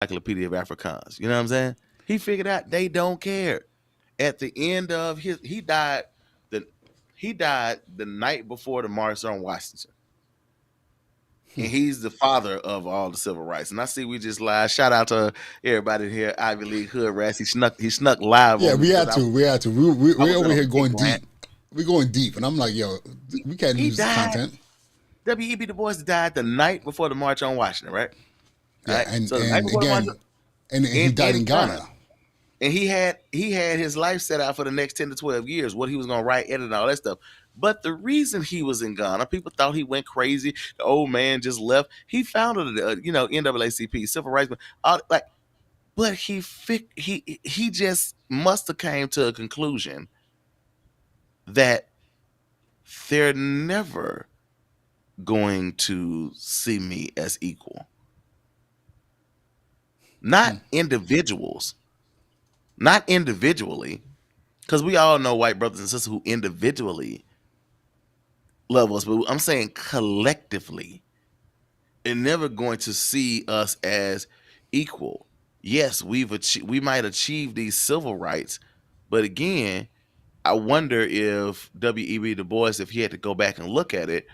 Encyclopedia of Afrikaans. You know what I'm saying? He figured out they don't care. At the end of his, the he died the night before the March on Washington, and he's the father of all the civil rights. And I see we just live. Shout out to everybody here, Ivy League Hood Rats. He snuck live Yeah, on me we because had I to. was We had to. I We was in over a here big going rant. deep. We're going deep, and I'm like, yo, we can't He lose this died. content. W.E.B. Du Bois died the night before the March on Washington, right? All Yeah, right. So the night before the March and he died in in Ghana. Ghana. And he had his life set out for the next 10 to 12 years, what he was gonna write, edit, and all that stuff. But the reason he was in Ghana, people thought he went crazy. The old man just left. He founded NAACP, civil rights, like, but he just must have came to a conclusion that they're never going to see me as equal. Not individuals, not individually, because we all know white brothers and sisters who individually love us, but I'm saying collectively, they're never going to see us as equal. Yes, we might achieve these civil rights, but again, I wonder if W.E.B. Du Bois, if he had to go back and look at it,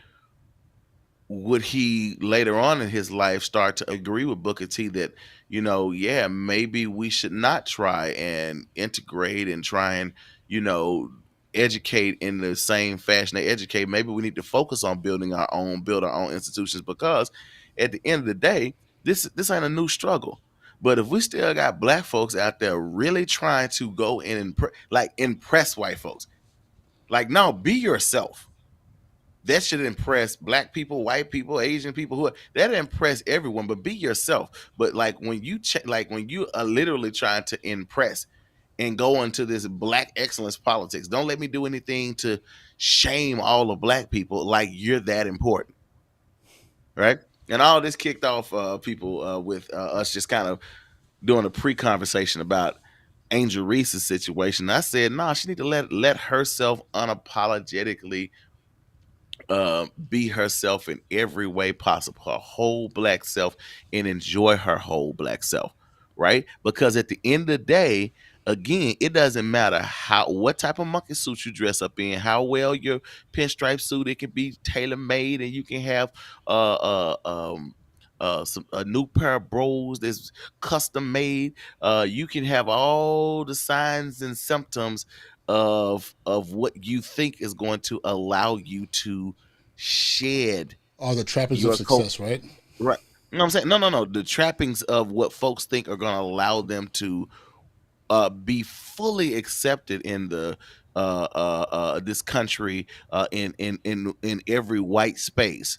would he later on in his life start to agree with Booker T that, yeah, maybe we should not try and integrate and try and, you know, educate in the same fashion they educate. Maybe we need to focus on build our own institutions, because at the end of the day, this ain't a new struggle. But if we still got black folks out there really trying to go and impress white folks, like, no, be yourself. That should impress black people, white people, Asian people, that impress everyone. But be yourself. But like when when you are literally trying to impress and go into this black excellence politics, don't let me do anything to shame all of black people. Like, you're that important, right? And all this kicked off people with us just kind of doing a pre-conversation about Angel Reese's situation. I said, no, she need to let herself unapologetically be herself in every way possible, her whole black self, and enjoy her whole black self, right? Because at the end of the day, again, it doesn't matter what type of monkey suit you dress up in, how well your pinstripe suit, it can be tailor made, and you can have a new pair of bros that's custom made. You can have all the signs and symptoms of what you think is going to allow you to shed All the trappings of your coat. success, right? Right. You know what I'm saying? No, no, no. The trappings of what folks think are going to allow them to be fully accepted in the this country, in every white space.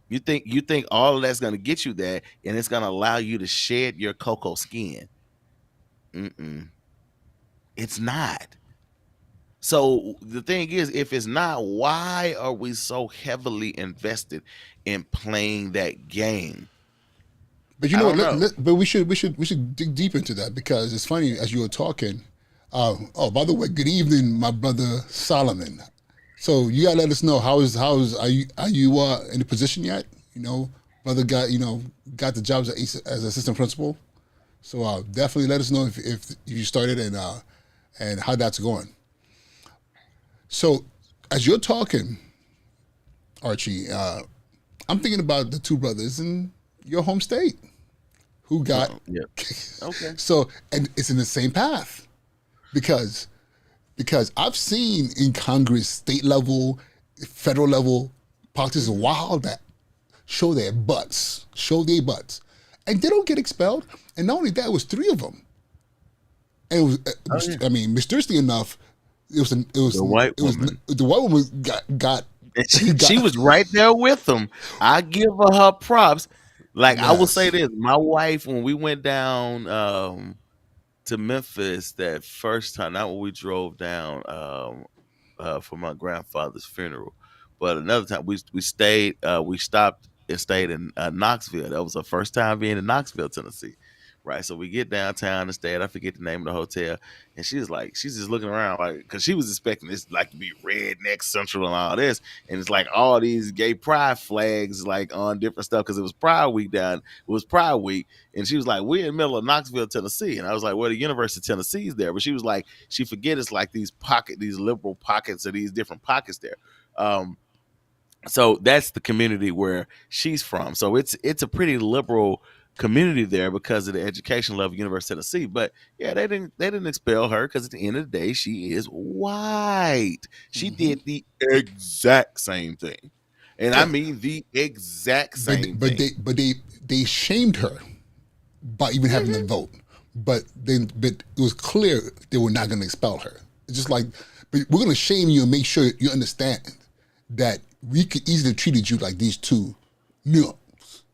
You think all of that's going to get you there, and it's going to allow you to shed your cocoa skin? Mm-mm. It's not. So the thing is, if it's not, why are we so heavily invested in playing that game? But you I know what? don't know. But we should dig deep into that because it's funny as you were talking. Oh, by the way, good evening, my brother Solomon. So you gotta let us know how's are you in a position yet? You know, brother got the job as assistant principal. So definitely let us know if you started and how that's going. So as you're talking, Archie, I'm thinking about the two brothers in your home state who got Yeah. Okay. so, and it's in the same path because I've seen in Congress, state level, federal level, politicians wild that show their butts, and they don't get expelled. And not only that, it was three of them, and it was, Oh yeah. I mean, mysteriously enough, The white it was woman. the white woman got And she got was right there with them. I give her props. Like, I will say yes. this, my wife, when we went down to Memphis that first time, not when we drove down for my grandfather's funeral, but another time we stopped and stayed in Knoxville. That was our first time being in Knoxville, Tennessee. right? So we get downtown instead. I forget the name of the hotel, and she's just looking around like, because she was expecting this like to be redneck central and all this, and it's like all these gay pride flags like on different stuff because it was Pride Week it was Pride Week, and she was like, we're in the middle of Knoxville, Tennessee, and I was like, well, the University of Tennessee is there, but she was like, she forget it's like these liberal pockets or these different pockets there. Um, so that's the community where she's from. So it's a pretty liberal community there because of the education level of University of Tennessee. But yeah, they didn't expel her because at the end of the day, she is white. She Hmm. did the exact same thing, and I Yeah, mean the exact but same but thing. they shamed her by even having the Hmm. vote. But it was clear they were not going to expel her. It's just like, but we're going to shame you and make sure you understand that we could easily treated you like these two nuns,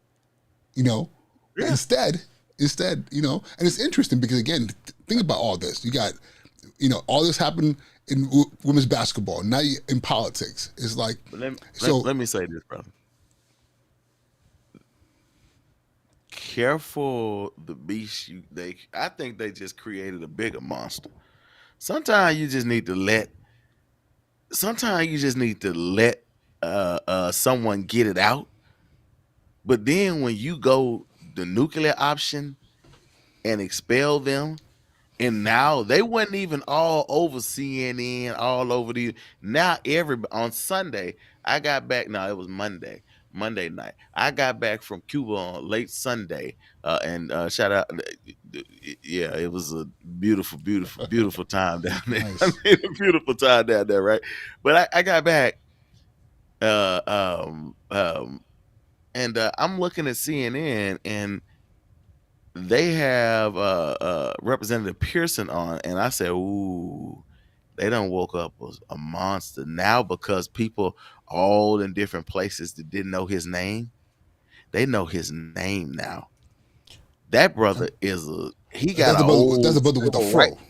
you know. But Yeah. instead, and it's interesting because again, think about all this. You got, all this happened in women's basketball. Now you in politics. It's like, But let, let, so let me say this, brother. Careful the beast you they I think they just created a bigger monster. Sometimes you just need to let sometimes you just need to let someone get it out. But then when you go the nuclear option and expel them, and now they wasn't even all over CNN, all over the now every on Sunday. I got back. No, it was Monday night. I got back from Cuba on late Sunday, and shout out, yeah, it was a beautiful, beautiful, beautiful time down there. I nice. mean, a beautiful time down there, right? But I got back, uh, and I'm looking at CNN, and they have Representative Pearson on, and I said, "Ooh, they done woke up a monster now because people all in different places that didn't know his name, they know his name now. That brother is a he got That's an the brother. That's old the brother with the civil right. fro.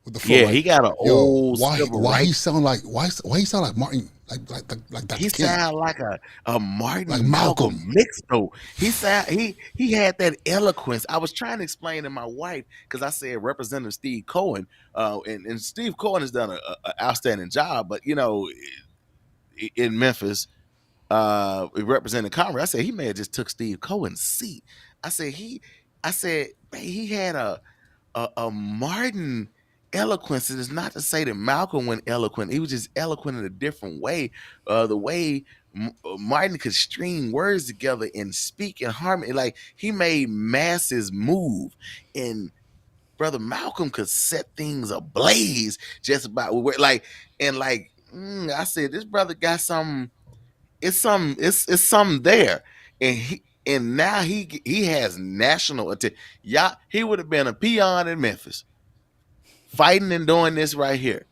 With the fro, Yeah, right? he got an Yo, old civil why right. he sound like why he sound like Martin, like He Dr. King, sound like a like Martin Malcolm. Malcolm mix though. He had that eloquence. I was trying to explain to my wife because I said Representative Steve Cohen, and Steve Cohen has done a outstanding job. But in Memphis, representing Congress, I said he may have just took Steve Cohen's seat. I said I said man, he had a Martin eloquence. It is not to say that Malcolm went eloquent. He was just eloquent in a different way. The way Martin could string words together and speak in harmony, like he made masses move. And brother Malcolm could set things ablaze just about like and like. I said this brother got some. It's something there, and now he has national attention. Yeah, he would have been a peon in Memphis fighting and doing this right here.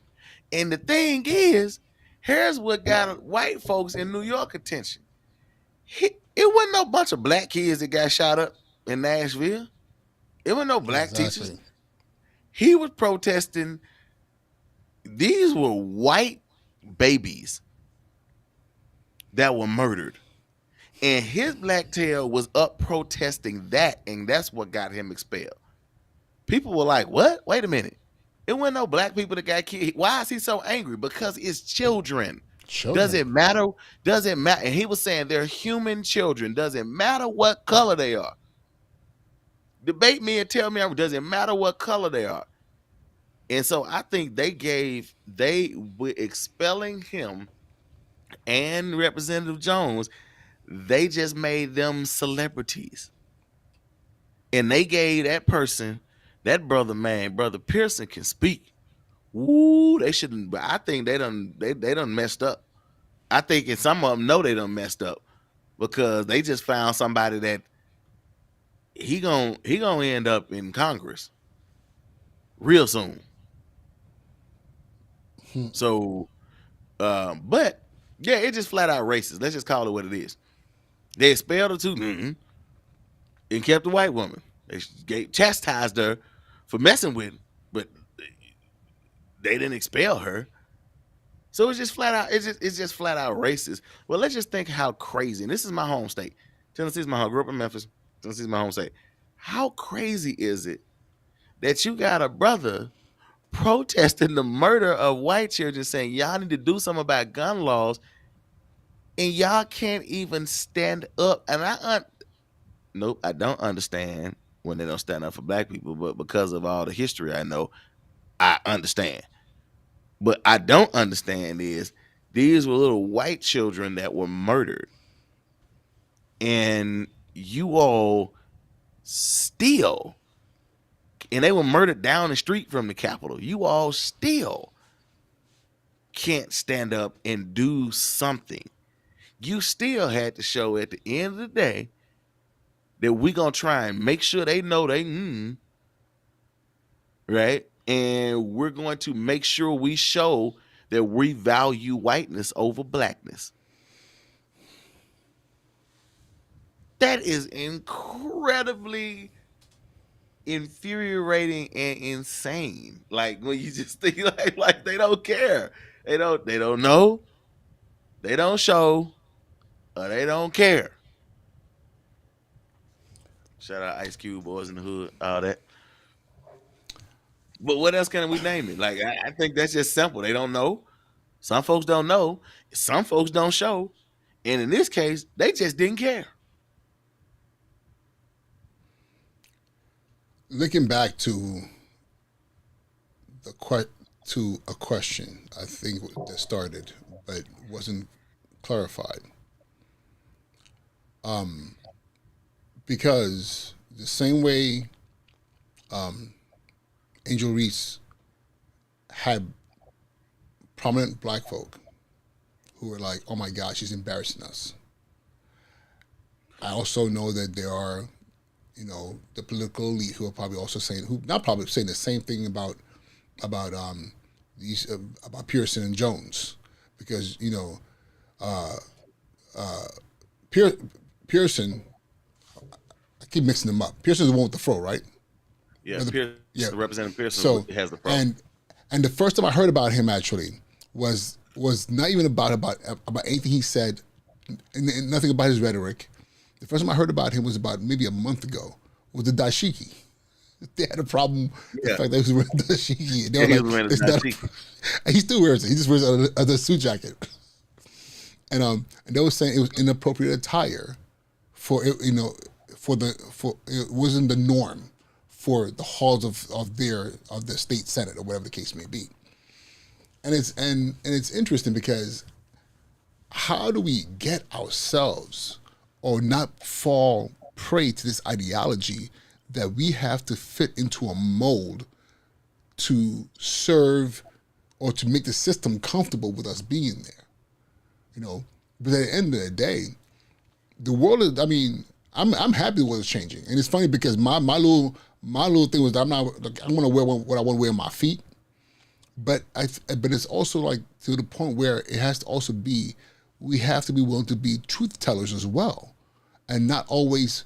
And the thing is, here's what got white folks in New York attention. It wasn't no bunch of black kids that got shot up in Nashville. It wasn't no black teachers. Exactly. He was protesting. These were white babies that were murdered. And his black tail was up protesting that, and that's what got him expelled. People were like, "What? Wait a minute! It wasn't no black people that got killed. Why is he so angry? Because it's children. Does Children. it matter? Does it matter?" And he was saying they're human children. Doesn't matter what color they are. Debate me and tell me, does it matter what color they are? And so I think they were expelling him and Representative Jones. They just made them celebrities, and they gave that person, that brother, man, brother Pearson can speak. Woo, they shouldn't. But I think they done messed up. I think, and some of them know they done messed up because they just found somebody that he gonna end up in Congress real soon. So, but yeah, it just flat out racist. Let's just call it what it is. They expelled her too, and kept the white woman. They chastised her for messing with him, but they didn't expel her. So it's just flat out. It's just flat out racist. Well, let's just think how crazy. And this is my home state. Tennessee's my home. I grew up in Memphis. Tennessee's my home state. How crazy is it that you got a brother protesting the murder of white children, saying y'all need to do something about gun laws, and y'all can't even stand up? And nope, I don't understand when they don't stand up for black people, but because of all the history I know, I understand. But I don't understand is these were little white children that were murdered, and you all still, and they were murdered down the street from the Capitol. You all still can't stand up and do something. You still had to show at the end of the day that we gonna try and make sure they know they right, and we're going to make sure we show that we value whiteness over blackness. That is incredibly infuriating and insane. Like when you just think like they don't care. They don't know, they don't show, or they don't care. Shout out Ice Cube, Boys in the Hood, all that. But what else can we name it? Like I think that's just simple. They don't know. Some folks don't know. Some folks don't show. And in this case, they just didn't care. Looking back to to a question I think that started but wasn't clarified. Because the same way Angel Reese had prominent black folk who were like, "Oh my God, she's embarrassing us." I also know that there are, the political elite who are probably also saying, who not probably saying the same thing about these about Pearson and Jones, because Pier, Pearson, I keep mixing them up. Pearson's the one with the fro, right? Yeah, Yeah. Representative Pearson So has the problem. and the first time I heard about him actually was not even about anything he said, and nothing about his rhetoric. The first time I heard about him was about maybe a month ago. Was the dashiki? They had a problem with the fact that he was wearing dashiki. They were He was like, wearing a "It's not." dashiki. And he still wears it. He just wears it as a suit jacket. And they were saying it was inappropriate attire for it, for it wasn't the norm for the halls of the state senate or whatever the case may be. And it's interesting because how do we get ourselves or not fall prey to this ideology that we have to fit into a mold to serve or to make the system comfortable with us being there? But at the end of the day, the world is, I mean, I'm happy the world is changing. And it's funny because my little thing was that I want to wear what I want to wear on my feet. But it's also like to the point where it has to also be, we have to be willing to be truth tellers as well, and not always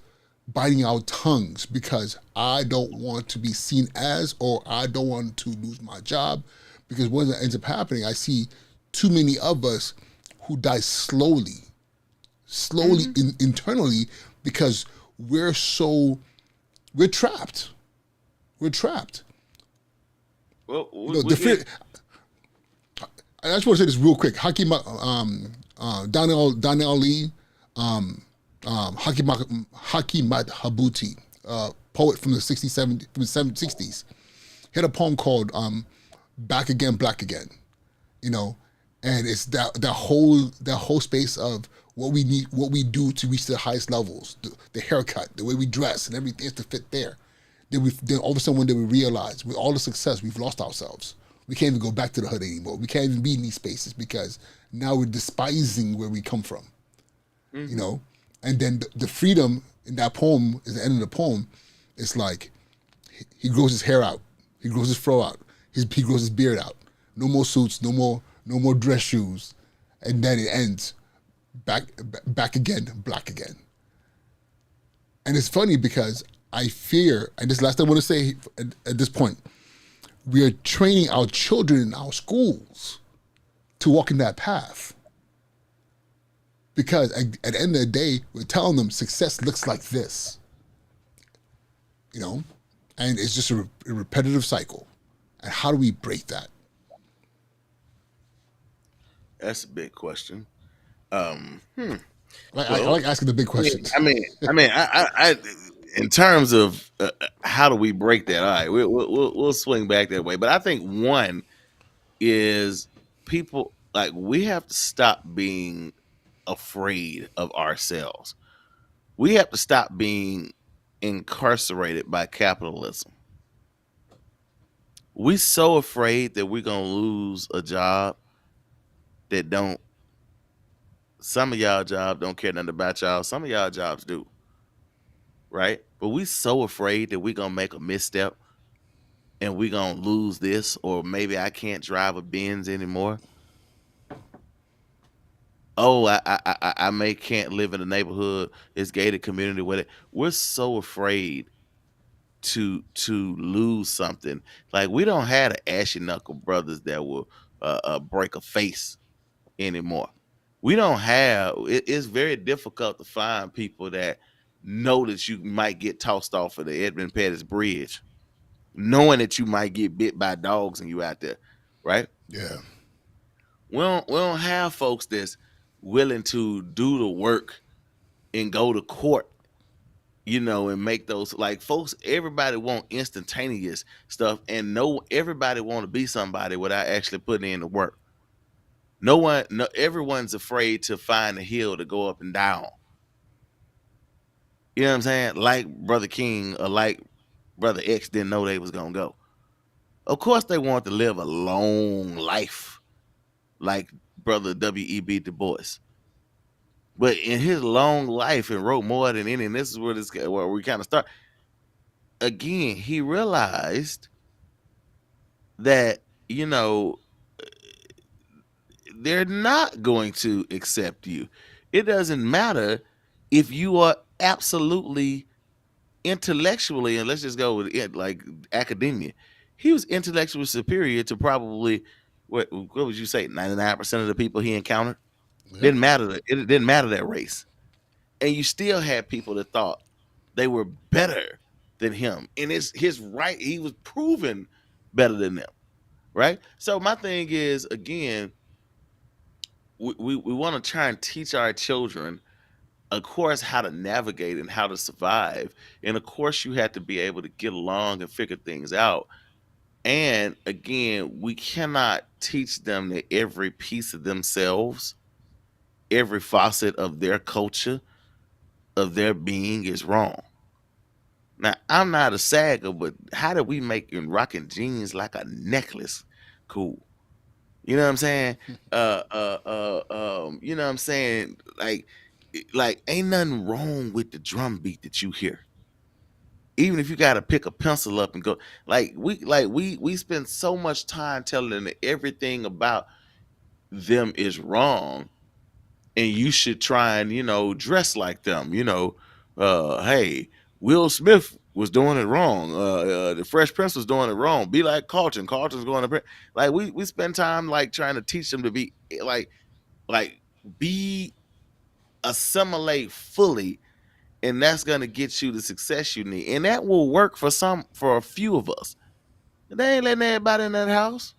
biting our tongues because I don't want to be seen as, or I don't want to lose my job. Because what ends up happening, I see too many of us who die slowly internally because we're trapped. We're trapped. Well, The fear. I just want to say this real quick. Daniel Lee, Hakim Habuti, poet from the 60s, he had a poem called "Back Again, Black Again." And it's that whole space of what we need, what we do to reach the highest levels, the haircut, the way we dress, and everything is to fit there. Then all of a sudden one day we realize with all the success we've lost ourselves. We can't even go back to the hood anymore. We can't even be in these spaces because now we're despising where we come from. And then the freedom in that poem, at the end of the poem, it's like he grows his hair out, he grows his fro out, he grows his beard out. No more suits, no more dress shoes, and then it ends back again, black again. And it's funny because I fear, and this last thing I want to say at this point, we are training our children in our schools to walk in that path. Because at the end of the day, we're telling them success looks like this. you know, and it's just a repetitive cycle. And how do we break that? That's a big question. Um, hmm. I Well, like asking the big I mean, questions. I mean, I in terms of how do we break that? All right, we'll swing back that way. But I think one is people like we have to stop being afraid of ourselves. We have to stop being incarcerated by capitalism. We so afraid that we're gonna lose a job that don't. Some of y'all job don't care nothing about y'all. Some of y'all jobs do, right? But we so afraid that we gonna make a misstep and we gonna lose this, or maybe I can't drive a Benz anymore. Oh, I may can't live in a neighborhood, this gated community with it. We're so afraid to lose something. Like we don't have the ashy knuckle brothers that will break a face anymore. We don't have. It's very difficult to find people that know that you might get tossed off of the Edmund Pettus Bridge, knowing that you might get bit by dogs and you out there, right? Yeah, We don't have folks that's willing to do the work and go to court, and make those like folks. Everybody want instantaneous stuff, and no, everybody want to be somebody without actually putting in the work. No one, no, everyone's afraid to find a hill to go up and down. You know what I'm saying? Like Brother King or like Brother X didn't know they was gonna go. Of course, they want to live a long life, like Brother W.E.B. Du Bois. But in his long life and wrote more than any, and this is where we kind of start. Again, he realized that they're not going to accept you. It doesn't matter if you are absolutely intellectually, and let's just go with it, like academia. He was intellectually superior to probably what would you say 99% of the people he encountered. yeah, Didn't matter. It didn't matter that race, and you still had people that thought they were better than him, and it's his right. He was proven better than them, right? So my thing is again, we want to try and teach our children, of course, how to navigate and how to survive. And of course, you have to be able to get along and figure things out. And again, we cannot teach them that every piece of themselves, every facet of their culture, of their being is wrong. Now, I'm not a sagger, but how do we make rocking jeans like a necklace cool? You know what I'm saying? You know what I'm saying? Like ain't nothing wrong with the drum beat that you hear. Even if you gotta pick a pencil up and go, we spend so much time telling them that everything about them is wrong, and you should try and dress like them. Hey, Will Smith was doing it wrong. The Fresh Prince was doing it wrong. Be like Carlton. Carlton's going to like we spend time like trying to teach them to be like be assimilate fully, and that's gonna get you the success you need, and that will work for a few of us. They ain't letting everybody in that house.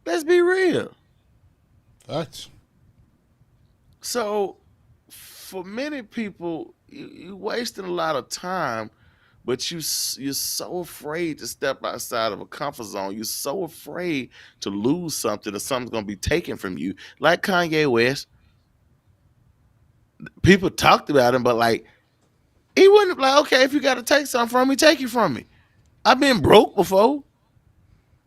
Let's be real. facts. So for many people, you wasting a lot of time, but you're so afraid to step outside of a comfort zone. You're so afraid to lose something, or something's gonna be taken from you. Like Kanye West, people talked about him, but like he wouldn't like, okay, if you got to take something from me, take it from me. I've been broke before.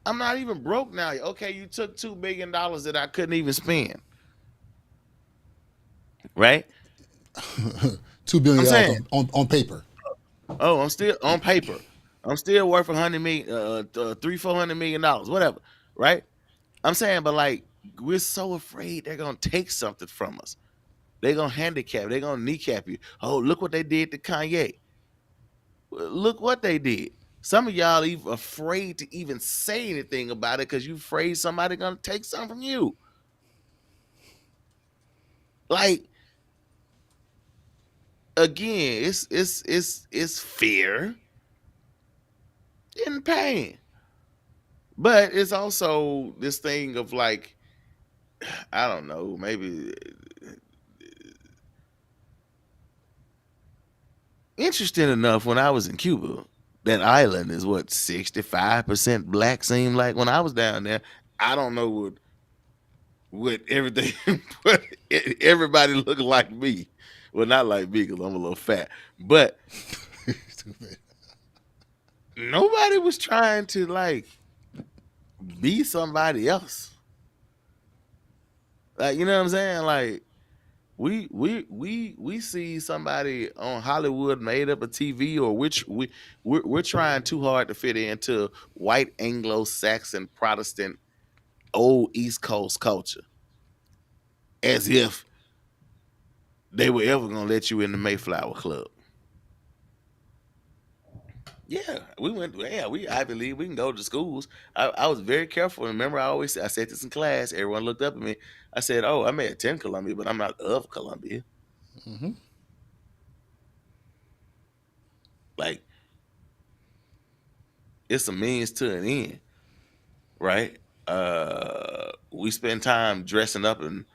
I'm not even broke now. Okay, you took $2 billion that I couldn't even spend, right? $2 billion I'm saying, on paper. oh, I'm still on paper. I'm still worth 100 million, 400 million dollars, whatever, right? I'm saying, but like we're so afraid they're gonna take something from us. They're gonna handicap. They're gonna kneecap you. Oh, look what they did to Kanye. Look what they did. Some of y'all even afraid to even say anything about it because you afraid somebody gonna take something from you. Like again, it's fear and pain. But it's also this thing of like, I don't know, maybe interesting enough. When I was in Cuba, that island is what 65% black. Seemed like when I was down there. I don't know what everything, but everybody looked like me. Well, not like me because I'm a little fat, but Stupid. nobody was trying to like be somebody else. Like, you know what I'm saying? Like, we see somebody on Hollywood made up a TV, or which we're trying too hard to fit into white Anglo-Saxon Protestant old East Coast culture, as if they were ever gonna let you in the Mayflower Club. Yeah, we went. Yeah, we Ivy League. We can go to schools. I was very careful. Remember, I said this in class. Everyone looked up at me. I said, "Oh, I may attend Columbia, but I'm not of Columbia." Hmm. Like, it's a means to an end, right? We spend time dressing up in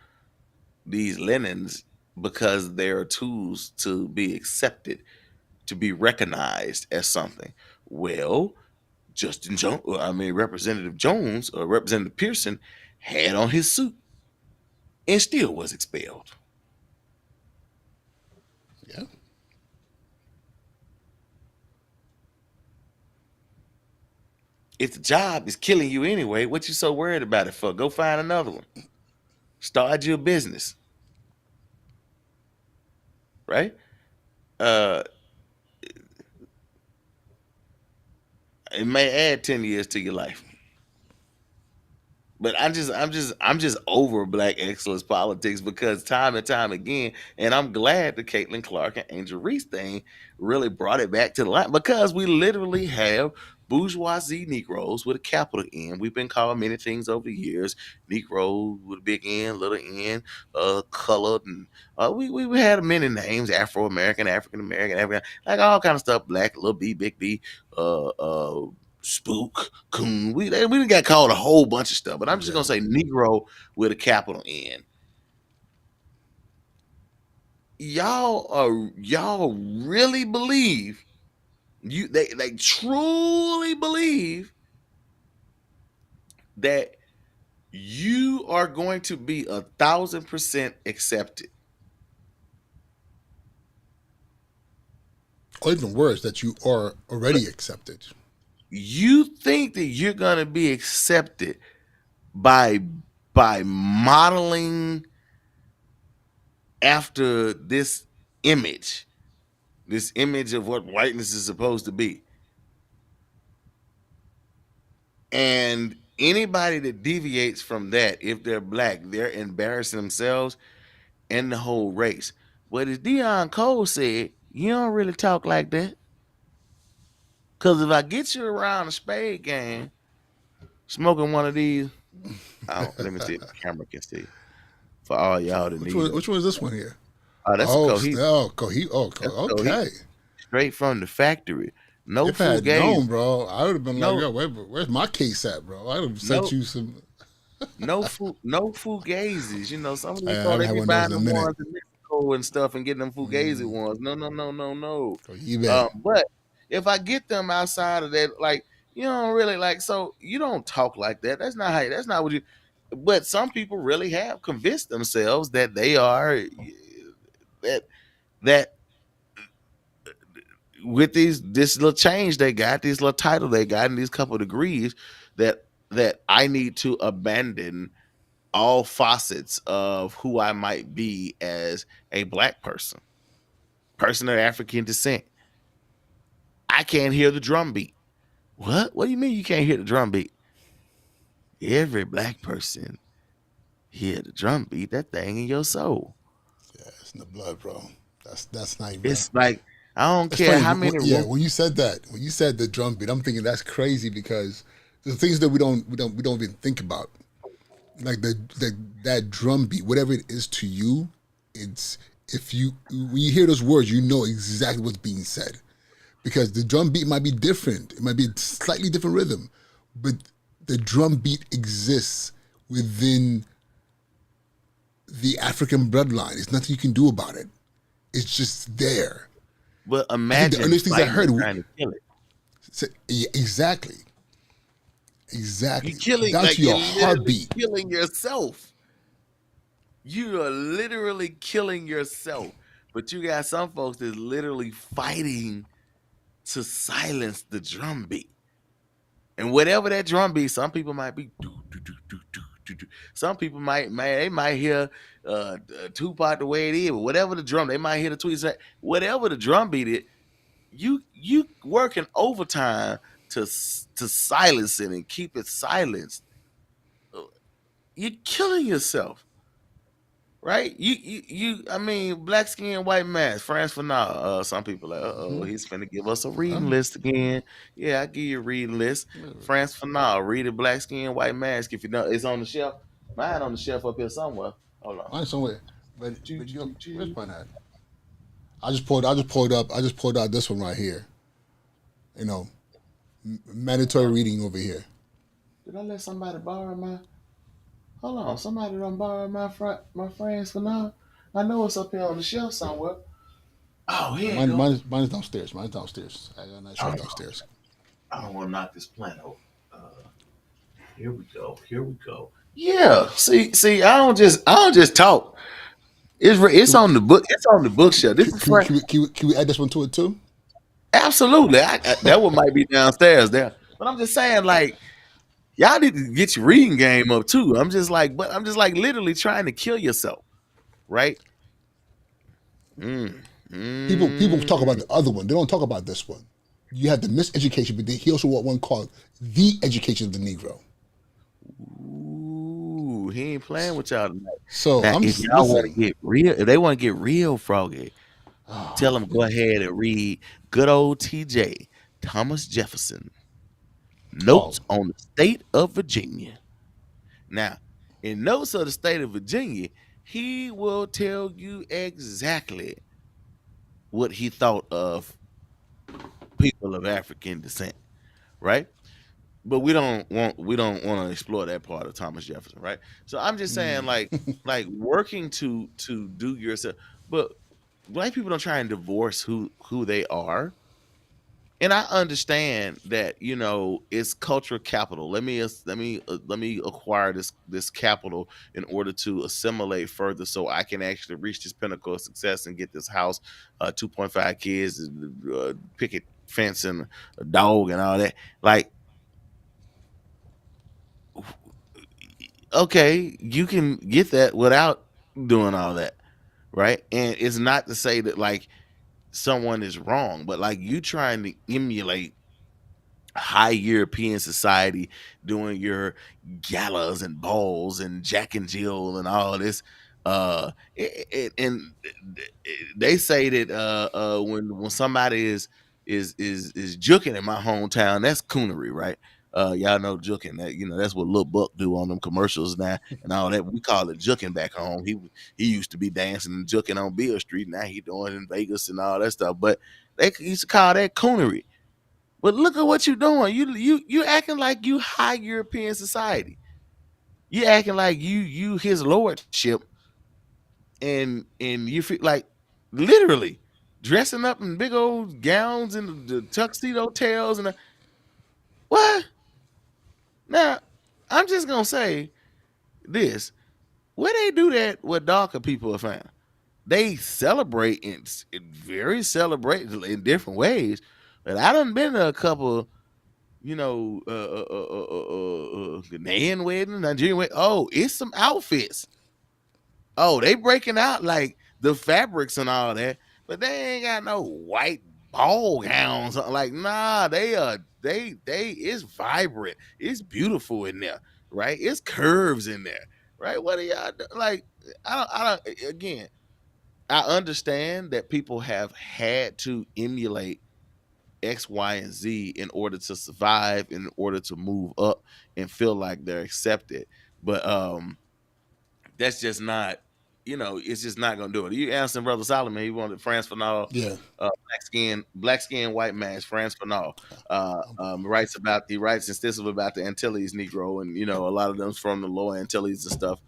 these linens because they are tools to be accepted, to be recognized as something. Well, Justin Jones, I mean Representative Jones or Representative Pearson had on his suit and still was expelled. Yeah. If the job is killing you anyway, what you so worried about it for? Go find another one. Start your business, right? Uh, it may add 10 years to your life. But I'm just over black excellence politics because time and time again, and I'm glad the Caitlin Clark and Angel Reese thing really brought it back to the light because we literally have bourgeoisie Negroes with a capital N. We've been called many things over the years: Negro with a big N, little N, colored, and we had many names: Afro American, African American, African, like all kind of stuff. Black, little B, big B, spook, coon. We done got called a whole bunch of stuff, but I'm just Yeah. gonna say Negro with a capital N. Y'all really believe they truly believe that you are going to be 1,000% accepted. Or even worse, that you are already accepted. You think that you're gonna be accepted by modeling after image this image of what whiteness is supposed to be. And anybody that deviates from that, if they're black, they're embarrassing themselves and the whole race. But as Deion Cole said, you don't really talk like that. Because if I get you around a spade game, smoking one of these, let me see if the camera can see. For all y'all that Which need one? them. Which one is this one here? That's a Oh, Coheed. That's a Coheed. okay. Straight from the factory. No If I had fugazi. known, bro, I would have been like, No, yo, where's my case at, bro? I would have sent no, you some. no fugazis. You know, some of I these folks haven't they had be one of those buying in a them minute. ones in Mexico and stuff and getting them fugazi ones. No, no, no, no, no. Go eBay. But if I get them outside of that, like you don't really like, so you don't talk like that. That's not how. That's not what you. But some people really have convinced themselves that they are that that with this little change they got, this little title they got, and these couple of degrees that I need to abandon all facets of who I might be as a black person of African descent. I can't hear the drum beat. What? What do you mean you can't hear the drum beat? Every black person hear the drum beat, that thing in your soul. Yeah, it's in the blood, bro. That's not even. It's like I don't It's care funny. how many Yeah, when you said that, when you said the drum beat, I'm thinking that's crazy because the things that we don't even think about, like the that drum beat, whatever it is to you, it's if you when you hear those words, you know exactly what's being said because the drum beat might be different. It might be a slightly different rhythm, but the drum beat exists within the African bloodline. There's nothing you can do about it. It's just there. But I think the imagine earliest things I fighting heard, and trying to kill it. yeah, exactly, You exactly, killing down like to you're your literally heartbeat. killing yourself. You are literally killing yourself. But you got some folks that's literally fighting to silence the drum beat. And whatever that drum beat, some people might be do, do, do, do, do, do, do. Some people they might hear Tupac the way it is, but whatever the drum, they might hear the tweet say, whatever the drum beat it, you working overtime to silence it and keep it silenced. Uh, You're killing yourself. Right? I mean, black skin, white mask, France for now. Some people like, Hmm. he's finna give us a Huh? reading list again. Yeah, I give you a reading list. France for now. Read it, black skin, white mask. If you know, it's on the shelf. Mine on the shelf up here somewhere. Hold on. Mine's somewhere, but Choo, you choo, where's choo. mine at? I just pulled out this one right here. You know, mandatory reading over here. Did I let somebody borrow my? Hold on. Somebody done borrow my France for now. I know it's up here on the shelf somewhere. Oh, here it go. Mine's downstairs. Mine's downstairs. I got a nice shelf Hold on. downstairs. I don't want to knock this plant over. Here we go. Here we go. Yeah. See. I don't just talk. It's Can we, on the book. It's on the bookshelf. This can, is can we, Frank. can we, can we, can we add this one to it too? Absolutely. That one might be downstairs there. But I'm just saying, like, y'all need to get your reading game up too. I'm just like literally trying to kill yourself, right? Mm. People talk about Mm. the other one. They don't talk about this one. You have the miseducation, but he also wrote one called "The Education of the Negro." Ooh, he ain't playing with y'all tonight. So Now, I'm if just y'all want to listen. get real, if they want to get real froggy, Oh tell my them go goodness. ahead and read good old TJ Thomas Jefferson Oh, Notes on the State of Virginia. Now, in Notes of the State of Virginia, he will tell you exactly what he thought of people of African descent, right? But we don't want to explore that part of Thomas Jefferson, right? So I'm just saying, like working to do yourself, but black people don't try and divorce who they are. And I understand that it's cultural capital. Let me acquire this capital in order to assimilate further, so I can actually reach this pinnacle of success and get this house, 2.5 kids, picket fence, and a dog, and all that. Like, okay, you can get that without doing all that, right? And it's not to say that like someone is wrong, but like you trying to emulate high European society, doing your galas and balls and Jack and Jill and all this. And they say that when somebody is juking in my hometown, that's coonery, right? Y'all know juking, that that's what Lil Buck do on them commercials now and all that. We call it juking back home. He used to be dancing and juking on Beale Street. Now he doing it in Vegas and all that stuff. But they used to call that coonery. But look at what you're doing. You acting like you high European society. You acting like you his lordship, and you feel like literally dressing up in big old gowns and the tuxedo tails and what? Now, I'm just gonna say this: where they do that, where darker people are found, they celebrate in very celebrate in different ways. But I done been to a couple, Ghanaian wedding, Nigerian wedding. Oh, it's some outfits. Oh, they breaking out like the fabrics and all that, but they ain't got no white ball gowns. Like, nah, it's vibrant. It's beautiful in there, right? It's curves in there, right? What are y'all like? I don't. Again, I understand that people have had to emulate X, Y, and Z in order to survive, in order to move up and feel like they're accepted. But that's just not. it's just not gonna do it. You asking Brother Solomon, he wanted France Fanal, Yeah. black skin, white man's France Fanal. Writes extensively about the Antilles Negro, and a lot of them's from the Lower Antilles and stuff.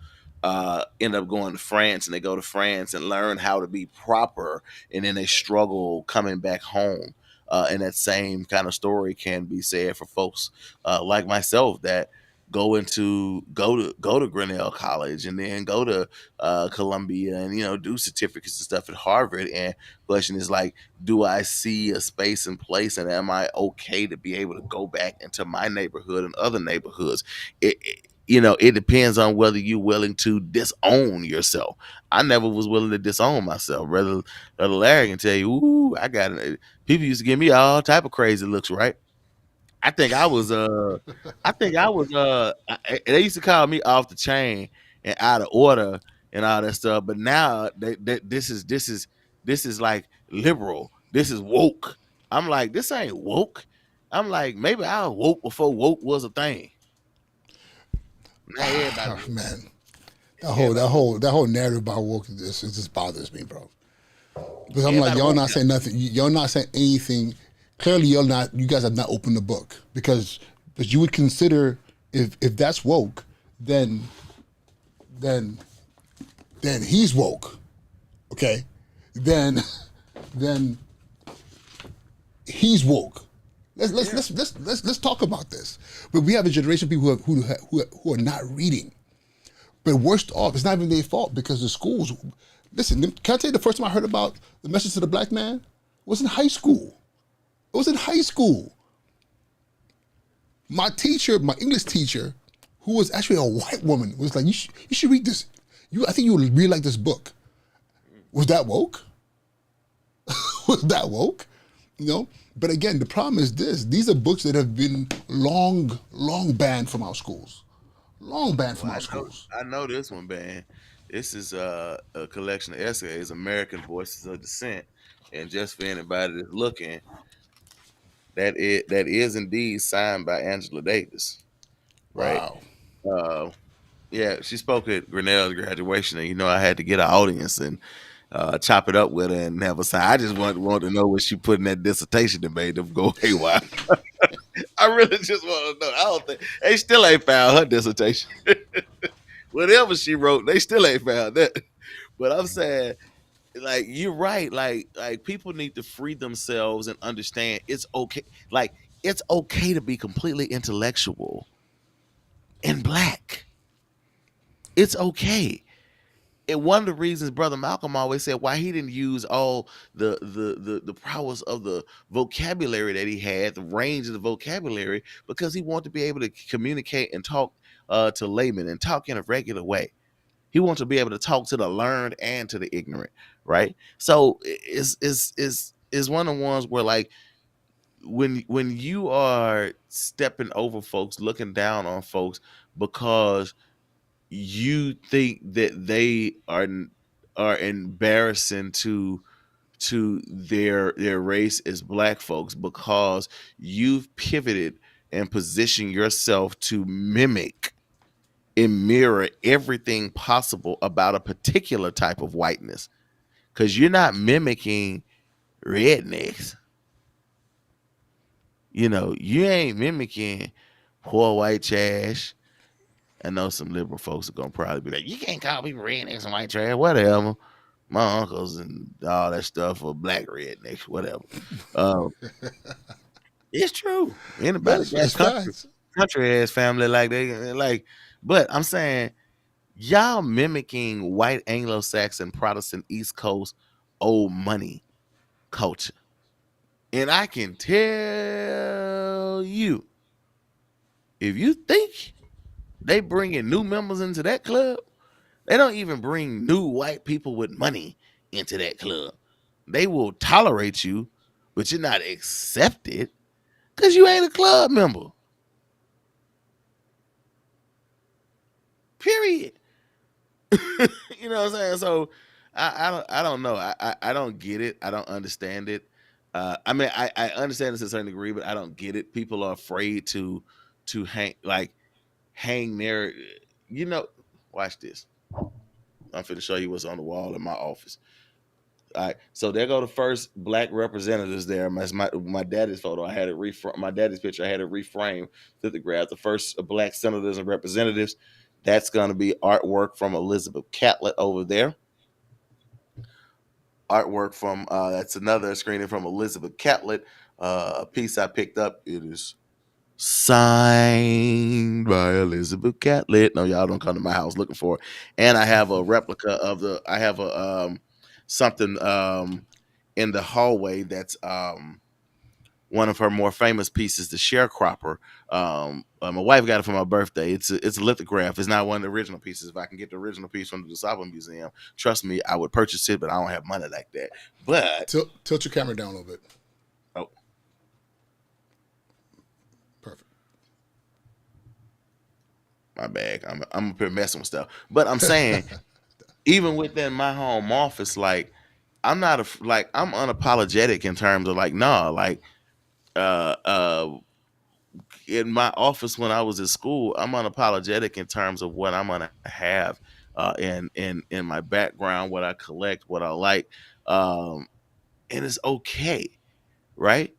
End up going to France, and they go to France and learn how to be proper, and then they struggle coming back home. And that same kind of story can be said for folks like myself that go to Grinnell College and then go to Columbia and do certificates and stuff at Harvard. And question is like, do I see a space and place, and am I okay to be able to go back into my neighborhood and other neighborhoods? It depends on whether you're willing to disown yourself. I never was willing to disown myself. Brother Larry can tell you, ooh, people used to give me all type of crazy looks, right? I think I was they used to call me off the chain and out of order and all that stuff. But now this is like liberal. This is woke. I'm like, this ain't woke. I'm like, maybe I was woke before woke was a thing. Now everybody Oh, woke. man, Everybody woke. that whole narrative about woke, this it just bothers me, bro. Because I'm like, Everybody y'all woke not now. saying nothing. Y'all not saying anything. Clearly, y'all not. You guys have not opened the book because, but you would consider if that's woke, then then then he's woke. Okay, then then he's woke. Yeah. Let's talk about this. But we have a generation of people who are not reading. But worst off, it's not even their fault because the schools. Listen, can I tell you the first time I heard about the message to the black man was in high school. It was in high school. My teacher, my English teacher, who was actually a white woman, was like, you should read this. I think you would really like this book." Was that woke? Was that woke? You know. But again, the problem is this: these are books that have been long banned from our schools. Long banned Well, from our schools. I know this one, man. This is a collection of essays, American Voices of Dissent, and just for anybody that's looking, that is indeed signed by Angela Davis, right? Wow. Uh, yeah, she spoke at Grinnell's graduation, and I had to get an audience and chop it up with her and have a sign. I just want to know what she put in that dissertation that made them go haywire. I really just want to know. I don't think they still ain't found her dissertation. Whatever she wrote, they still ain't found that. But I'm saying, like, you're right. Like people need to free themselves and understand it's okay. Like, it's okay to be completely intellectual and black. It's okay. And one of the reasons Brother Malcolm always said why he didn't use all the prowess of the vocabulary that he had, the range of the vocabulary, because he wanted to be able to communicate and talk to laymen and talk in a regular way. He wants to be able to talk to the learned and to the ignorant, right? So it's one of the ones where, like, when you are stepping over folks, looking down on folks because you think that they are embarrassing to their race as black folks because you've pivoted and positioned yourself to mimic and mirror everything possible about a particular type of whiteness, because you're not mimicking rednecks. You ain't mimicking poor white trash. I know some liberal folks are gonna probably be like, "You can't call people rednecks and white trash, whatever." My uncles and all that stuff are black rednecks, whatever. Um, it's true. Anybody Yes, got it's facts. country ass family like they like, but I'm saying y'all mimicking white Anglo-Saxon Protestant East Coast old money culture, and I can tell you, if you think they bringing new members into that club, they don't even bring new white people with money into that club. They will tolerate you, but you're not accepted because you ain't a club member. Period. You know what I'm saying? So I don't know. I don't get it. I don't understand it. I mean, I understand this to a certain degree, but I don't get it. People are afraid to hang their you know. Watch this. I'm finna show you what's on the wall in my office. All right, so there go the first black representatives there. My daddy's photo. I had it my daddy's picture. I had it reframed to the graph. The first black senators and representatives. That's going to be artwork from Elizabeth Catlett over there. Artwork from that's another screening from Elizabeth Catlett. A piece I picked up. It is signed by Elizabeth Catlett. No, y'all don't come to my house looking for it. And I have a replica of the. I have a something in the hallway that's one of her more famous pieces, the sharecropper. My wife got it for my birthday. It's a lithograph. It's not one of the original pieces. If I can get the original piece from the DeSable Museum, trust me, I would purchase it, but I don't have money like that. But Tilt your camera down a little bit. oh, Perfect. my bag. I'm up here messing with stuff. But I'm saying, even within my home office, like I'm not like I'm unapologetic in terms of like, nah, like uh uh in my office when I was in school, I'm unapologetic in terms of what I'm gonna have in my background, what I collect, what I like. Um and it's okay, right?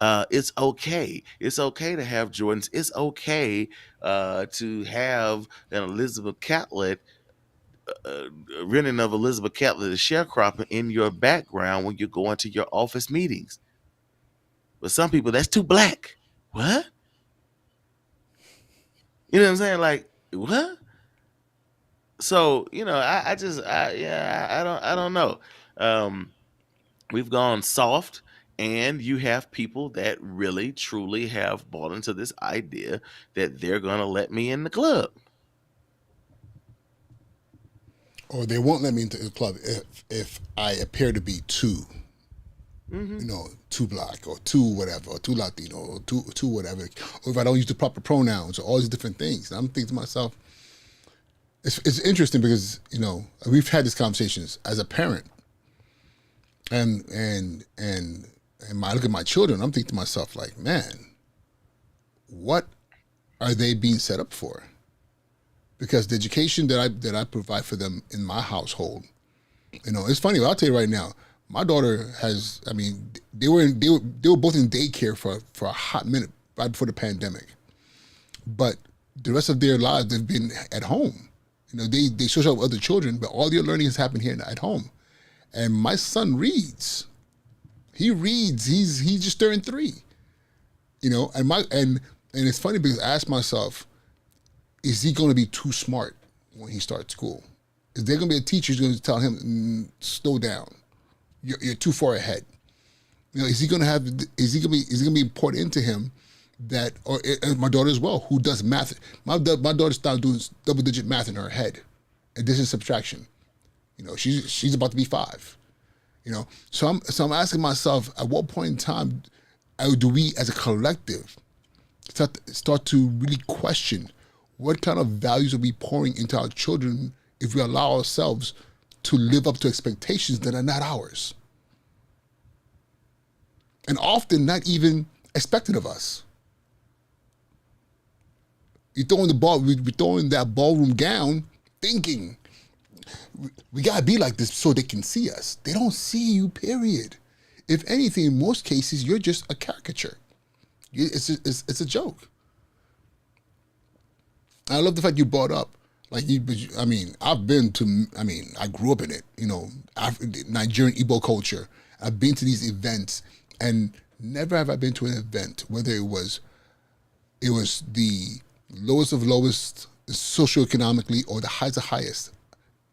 It's okay. It's okay to have Jordans. It's okay to have an Elizabeth Catlett uh, renting of Elizabeth Catlett, the sharecropper, in your background when you're going to your office meetings. But some people, that's too black. What? You know what I'm saying? Like, what? So, I just, yeah, I don't know. Um, we've gone soft, and you have people that really, truly have bought into this idea that they're going to let me in the club. Or they won't let me into the club if I appear to be too, Hmm. too black or too whatever, or too Latino or too whatever, or if I don't use the proper pronouns or all these different things. And I'm thinking to myself, it's interesting because we've had these conversations as a parent, and I look at my children. I'm thinking to myself like, man, what are they being set up for? Because the education that I provide for them in my household, it's funny. I'll tell you right now. My daughter has. I mean, they were both in daycare for a hot minute right before the pandemic, but the rest of their lives they've been at home. They social with other children, but all their learning has happened here at home. And my son reads. He reads. He's just turned 3. And it's funny because I asked myself, is he going to be too smart when he starts school? Is there going to be a teacher who's going to tell him, slow down, you're too far ahead? Is he going to be poured into him that, or my daughter as well, who does math? My daughter started doing double-digit math in her head, addition, subtraction. She's about to be 5. So I'm asking myself, at what point in time do we, as a collective, start to really question what kind of values are we pouring into our children if we allow ourselves to live up to expectations that are not ours, and often not even expected of us. We throw in that ballroom gown, thinking we gotta be like this so they can see us. They don't see you. Period. If anything, in most cases, you're just a caricature. It's a joke. I love the fact you brought up, like, I've been to, I grew up in it, Nigerian Igbo culture. I've been to these events, and never have I been to an event, whether it was the lowest of lowest socioeconomically or the highest of highest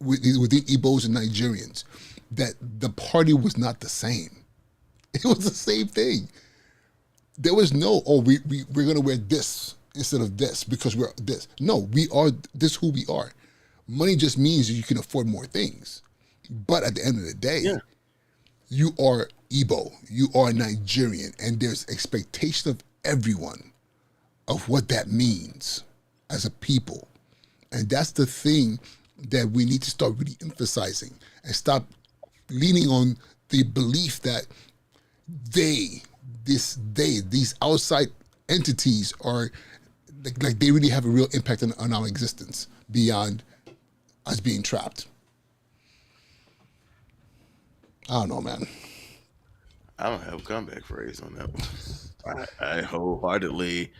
within Igbos and Nigerians, that the party was not the same. It was the same thing. There was no, we're going to wear this instead of this because we're this. No, we are this who we are. Money just means that you can afford more things. But at the end of the day, Yeah. you are Igbo, you are Nigerian, and there's expectation of everyone of what that means as a people. And that's the thing that we need to start really emphasizing and stop leaning on the belief that these outside entities are like they really have a real impact on our existence beyond us being trapped. I don't know, man. I don't have a comeback phrase on that one. I wholeheartedly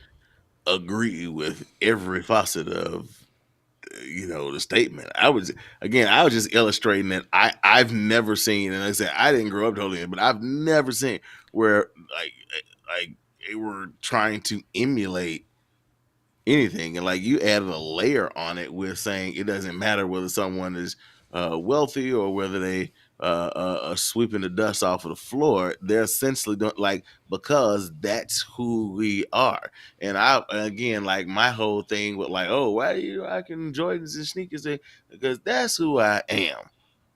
agree with every facet of the statement. I was just illustrating that I've never seen, and like I said, I didn't grow up totally in, but I've never seen where like they were trying to emulate anything, and like you added a layer on it with saying it doesn't matter whether someone is wealthy or whether they are sweeping the dust off of the floor. They're essentially doing like because that's who we are. And I again like my whole thing with like, oh, why do you rocking Jordans and sneakers? Because that's who I am,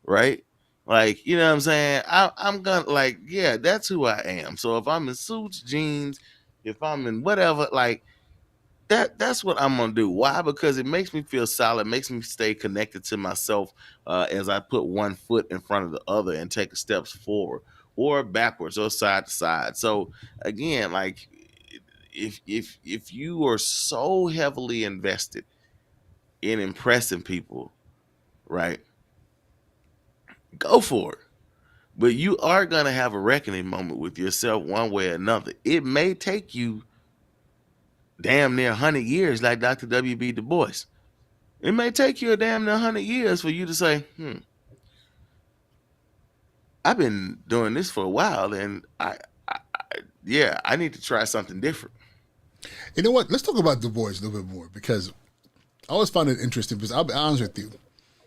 right? Like, you know what I'm saying? I'm gonna like, yeah, that's who I am. So if I'm in suits, jeans, if I'm in whatever, like that's what I'm gonna do. Why? Because it makes me feel solid, makes me stay connected to myself as I put one foot in front of the other and take steps forward or backwards or side to side. So again, like if you are so heavily invested in impressing people, right? Go for it. But you are gonna have a reckoning moment with yourself one way or another. It may take you damn near 100 years, like Dr. W.B. Du Bois. It may take you a damn near 100 years for you to say, I've been doing this for a while, and yeah, I need to try something different. You know what? Let's talk about Du Bois a little bit more because I always found it interesting. Because I'll be honest with you,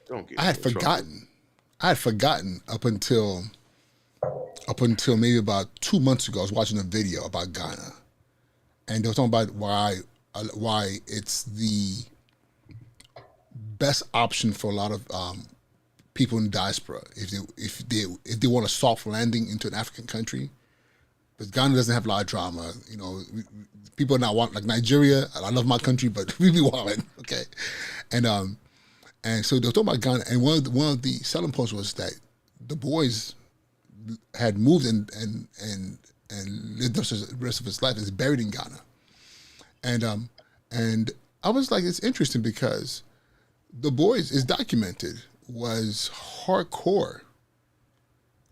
Don't get I me had in trouble. forgotten. I had forgotten up until maybe about 2 months ago. I was watching a video about Ghana, and they were talking about why it's the best option for a lot of people in diaspora if they want a soft landing into an African country. Because Ghana doesn't have a lot of drama. People not want like Nigeria. I love my country, but we be wilding, okay. And so they were talking about Ghana, and one of the selling points was that the boys had moved and lived the rest of his life is buried in Ghana, and I was like, it's interesting because the boys is documented was hardcore,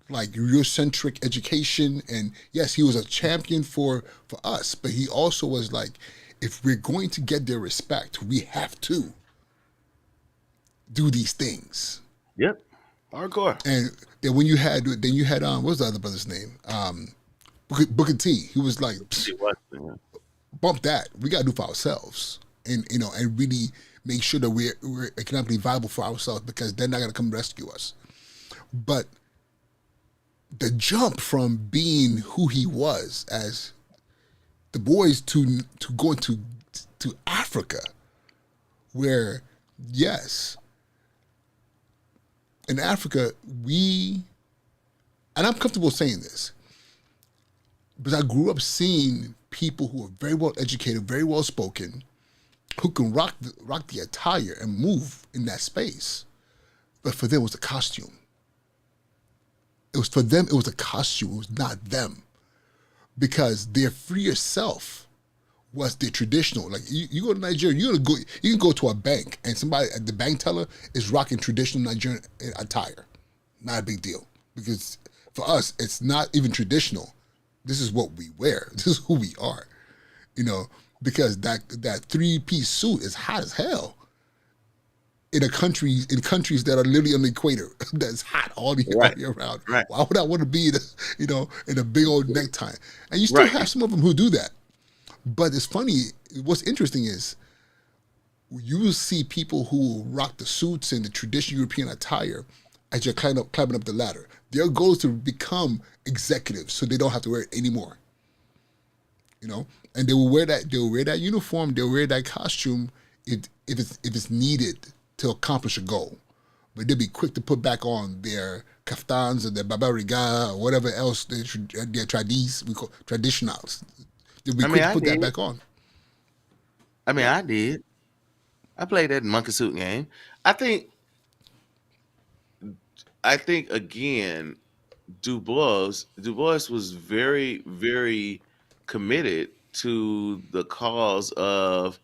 like Eurocentric education, and yes, he was a champion for us, but he also was like, if we're going to get their respect, we have to do these things. Yep, hardcore. And then you had what was the other brother's name? Booker T. He was like, It was, man. bump that. We gotta do for ourselves, and really make sure that we're economically viable for ourselves because they're not gonna come rescue us. But the jump from being who he was as the boys to going to Africa, where yes, in Africa we, and I'm comfortable saying this because I grew up seeing people who are very well educated, very well spoken, who can rock the attire and move in that space. But for them, it was a costume. It was for them. It was a costume. It was not them because their freer self was the traditional. Like you go to Nigeria, you can go to a bank and somebody at the bank teller is rocking traditional Nigerian attire. Not a big deal because for us, it's not even traditional. This is what we wear. This is who we are. You know, because that 3-piece suit is hot as hell in countries that are literally on the equator. That's hot all Right, year round. right, Why would I want to be in a big old necktie? And you still have right. some of them who do that. But it's funny. What's interesting is you will see people who rock the suits and the traditional European attire as you're climbing up the ladder. Their goal is to become executives, so they don't have to wear it anymore. You know, and they will wear that. They will wear that uniform. They'll wear that costume if it's needed to accomplish a goal. But they'll be quick to put back on their kaftans or their babariga or whatever else their tradis we call traditionals. They'll be I mean, quick to I put that did. back on. I mean, Yeah. I did. I played that monkey suit game. I think. I think again, Du Bois was very, very committed to the cause of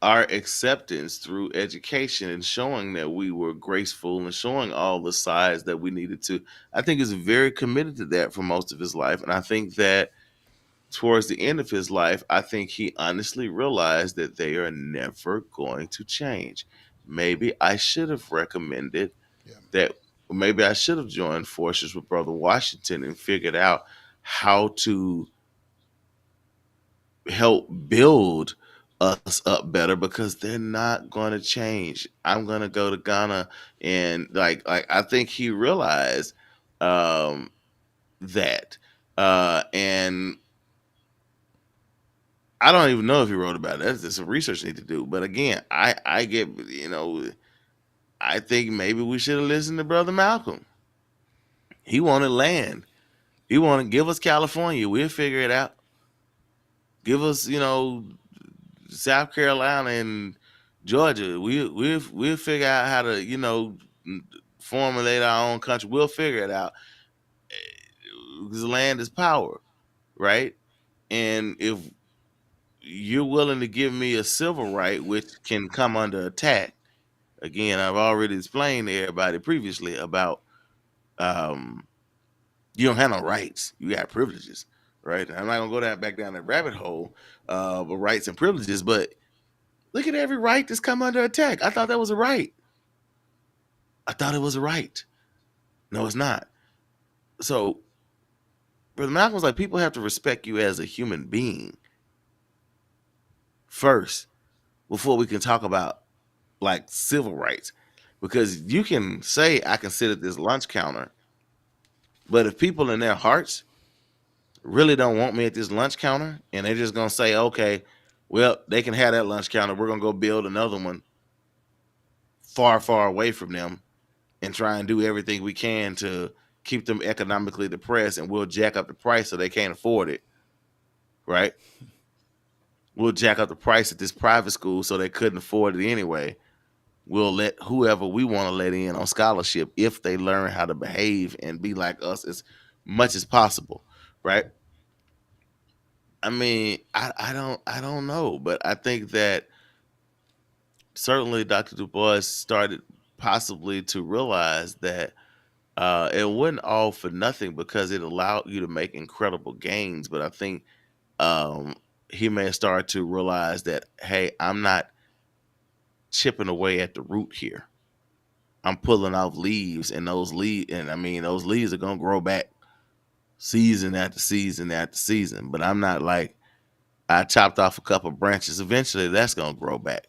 our acceptance through education and showing that we were graceful and showing all the sides that we needed to. I think he's very committed to that for most of his life. And I think that towards the end of his life, I think he honestly realized that they are never going to change. Maybe I should have recommended Yeah. that, maybe I should have joined forces with Brother Washington and figured out how to help build us up better, because they're not going to change. I'm going to go to Ghana, and like I think he realized um that and I don't even know if he wrote about it. That's some research need to do. But again, I get, I think maybe we should have listened to Brother Malcolm. He wanted land. He wanted to give us California. We'll figure it out. Give us, South Carolina and Georgia. We'll figure out how to, formulate our own country. We'll figure it out. Because land is power, right? And if you're willing to give me a civil right, which can come under attack, again, I've already explained to everybody previously about um, you don't have no rights. You got privileges, right? I'm not gonna go back down that rabbit hole of rights and privileges, but look at every right that's come under attack. I thought that was a right. I thought it was a right. No, it's not. So, Brother Malcolm's like, people have to respect you as a human being first before we can talk about like civil rights. Because you can say I can sit at this lunch counter, but if people in their hearts really don't want me at this lunch counter and they're just gonna say, okay, well, they can have that lunch counter. We're gonna go build another one far, far away from them and try and do everything we can to keep them economically depressed, and we'll jack up the price so they can't afford it. Right? We'll jack up the price at this private school so they couldn't afford it anyway. We'll let whoever we want to let in on scholarship if they learn how to behave and be like us as much as possible. Right? I mean, I don't know, but I think that certainly Dr. Du Bois started possibly to realize that it wasn't all for nothing, because it allowed you to make incredible gains. But I think um, he may have started to realize that, hey, I'm not chipping away at the root here. I'm pulling off leaves, and those leaves are gonna grow back season after season after season. But I'm not like, I chopped off a couple branches. Eventually, that's gonna grow back,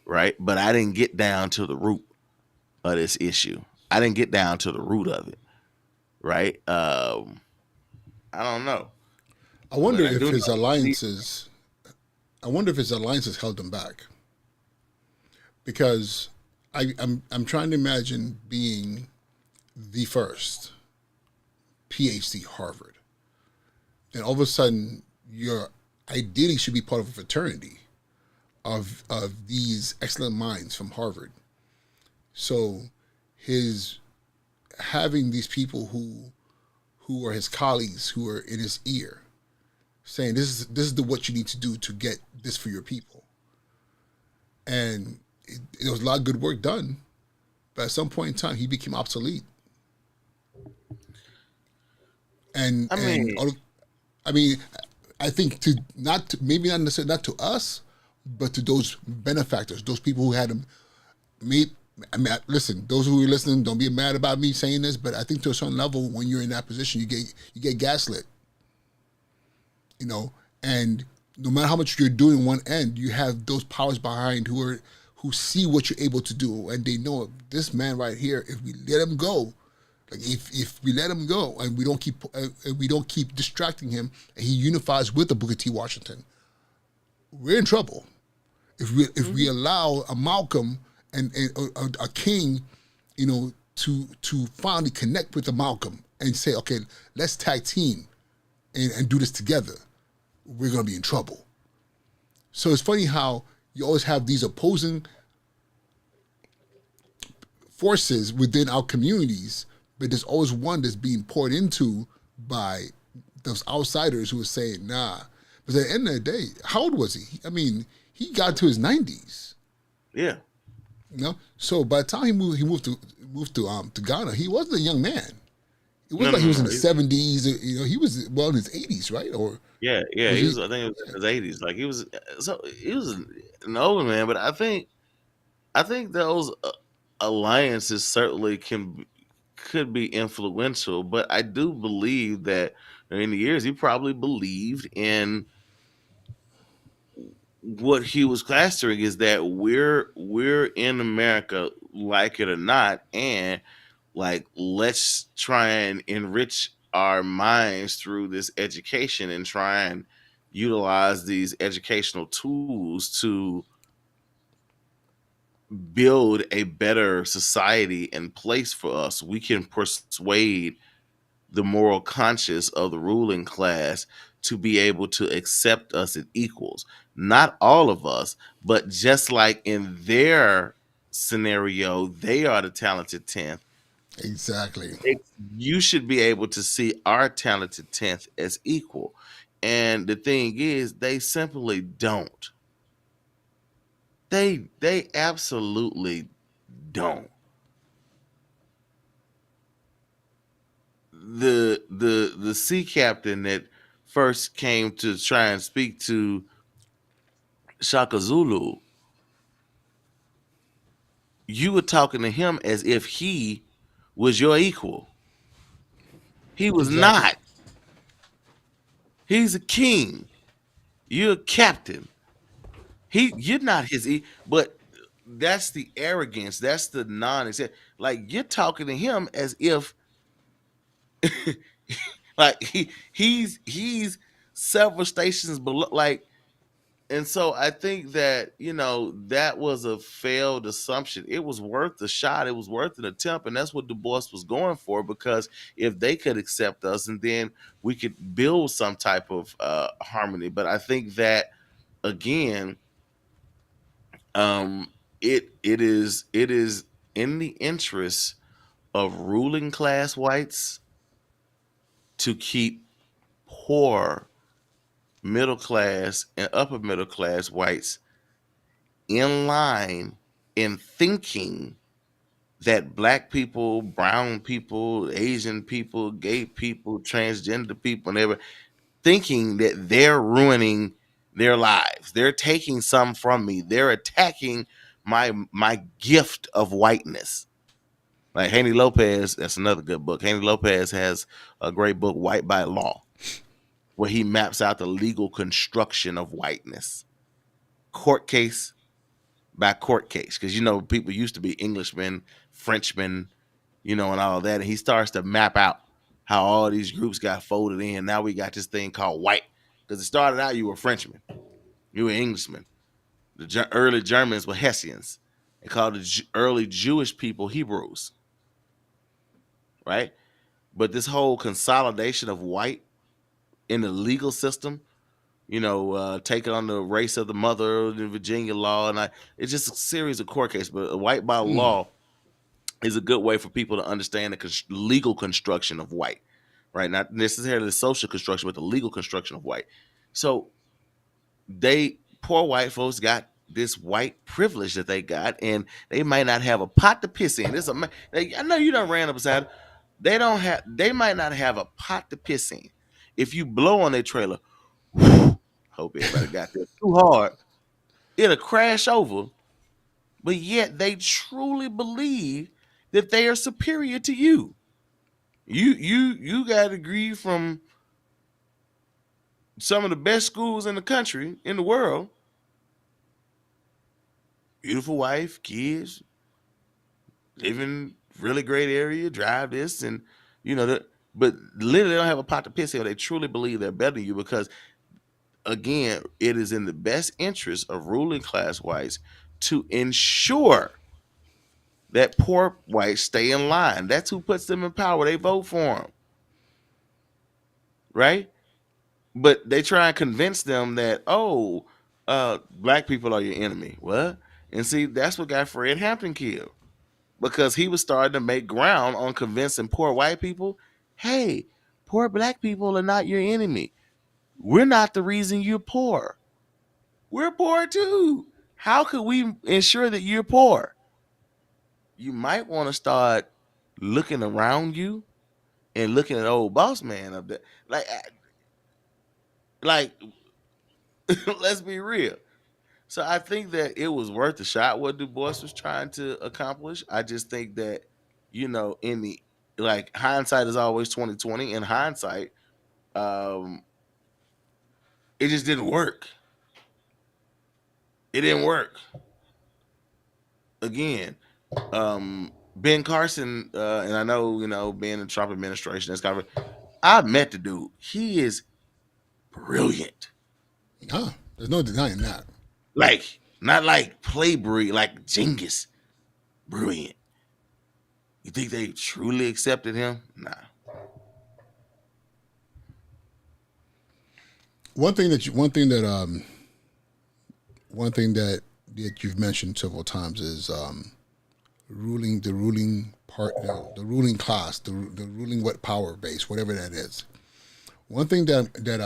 right? But I didn't get down to the root of this issue. I didn't get down to the root of it, right? I don't know, I but wonder I if do his know. alliances. I wonder if his alliances held him back because I'm trying to imagine being the first PhD Harvard. Then all of a sudden, you're ideally should be part of a fraternity of these excellent minds from Harvard. So his having these people who are his colleagues who are in his ear saying this is the what you need to do to get this for your people, and there was a lot of good work done, but at some point in time he became obsolete, and I and mean, all of, I mean, I think to not to, maybe not necessarily not to us, but to those benefactors, those people who had him. Me, I mean, listen, those who are listening, don't be mad about me saying this, but I think to a certain level, when you're in that position, you get gaslit, you know, and no matter how much you're doing one end, you have those powers behind who see what you're able to do, and they know this man right here. If we let him go, like if we let him go, and we don't keep distracting him, and he unifies with the Booker T. Washington, we're in trouble. If we allow a Malcolm and a King, to finally connect with a Malcolm and say, okay, let's tag team and do this together, we're gonna be in trouble. So it's funny how you always have these opposing forces within our communities, but there's always one that's being poured into by those outsiders who are saying, nah. But at the end of the day, how old was he? I mean, he got to his 90s. Yeah. You know, so by the time he moved to Ghana, he wasn't a young man. It No, wasn't like no, he no, was in no. the 70s. You know, he was well in his 80s, right? Or Yeah, yeah. was He he? was. I think it was in his 80s. Like he was an older man. But I think those alliances certainly could be influential. But I do believe that in the years he probably believed in what he was classing is that we're in America, like it or not, and like let's try and enrich our minds through this education and try and utilize these educational tools to build a better society and place for us. We can persuade the moral conscience of the ruling class to be able to accept us as equals. Not all of us, but just like in their scenario, they are the talented 10th. Exactly. You should be able to see our talented 10th as equal. And the thing is, they simply don't. They absolutely don't. The sea captain that first came to try and speak to Shaka Zulu, you were talking to him as if he was your equal. He was Exactly. not. He's a king. You're a captain. You're not his but that's the arrogance. That's the non like you're talking to him as if like he's several stations below like. And so I think that, that was a failed assumption. It was worth a shot. It was worth an attempt. And that's what Du Bois was going for, because if they could accept us, and then we could build some type of harmony. But I think that, again, um, it is in the interest of ruling class whites to keep poor middle class and upper middle class whites in line in thinking that black people, brown people, Asian people, gay people, transgender people, and everything, thinking that they're ruining their lives. They're taking some from me. They're attacking my gift of whiteness. Like Haney Lopez, that's another good book. Haney Lopez has a great book, White by Law, where he maps out the legal construction of whiteness, court case by court case, because people used to be Englishmen, Frenchmen, and all that. And he starts to map out how all these groups got folded in. Now we got this thing called white, because it started out you were Frenchman, you were Englishman. The early Germans were Hessians. They called the early Jewish people Hebrews, right? But this whole consolidation of white in the legal system, taking on the race of the mother, the Virginia law, and it's just a series of court cases. But white by Mm. law is a good way for people to understand the legal construction of white, right? Not necessarily the social construction, but the legal construction of white. So poor white folks got this white privilege that they got, and they might not have a pot to piss in. I know you done ran up beside. They might not have a pot to piss in. If you blow on their trailer, hope everybody got there too hard, it'll crash over. But yet they truly believe that they are superior to you. You got a degree from some of the best schools in the country, in the world. Beautiful wife, kids, live in really great area, drive this, and but literally they don't have a pot to piss in. They truly believe they're better than you, because again, it is in the best interest of ruling class whites to ensure that poor whites stay in line. That's who puts them in power. They vote for them, right? But they try and convince them that, black people are your enemy. What? And see, that's what got Fred Hampton killed, because he was starting to make ground on convincing poor white people, hey, poor black people are not your enemy. We're not the reason you're poor. We're poor too. How could we ensure that you're poor? You might want to start looking around you and looking at old boss man up there. Like, let's be real. So I think that it was worth the shot what Du Bois was trying to accomplish. I just think that, in the like hindsight is always 2020. In hindsight, um, it just didn't work. It didn't work. Again, Ben Carson, and I know, being in the Trump administration, that's kind of. I met the dude. He is brilliant. There's no denying that. Like, not like play brilliant, like Genghis brilliant. You think they truly accepted him? Nah. One thing that you've mentioned several times is ruling part, the ruling class, the ruling what power base, whatever that is. One thing that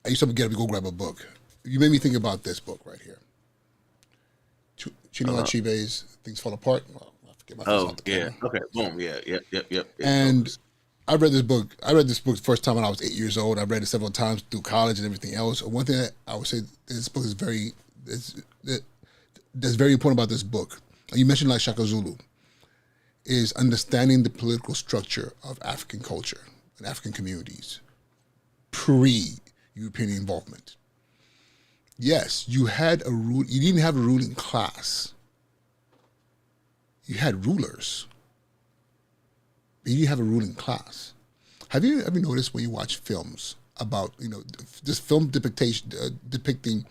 I used to get up to go grab a book. You made me think about this book right here. Chinua Achebe's Things Fall Apart. Well, I forget my face Oh off the yeah. camera. Okay. Boom. Yeah. Yep. Yep. Yep. And I read this book. I read this book the first time when I was 8 years old. I read it several times through college and everything else. One thing that I would say this book is that's very important about this book. You mentioned like Shaka Zulu is understanding the political structure of African culture and African communities pre-European involvement. Yes, you had a rule. You didn't have a ruling class. You had rulers. But you didn't have a ruling class. Have you ever noticed when you watch films about this film depicting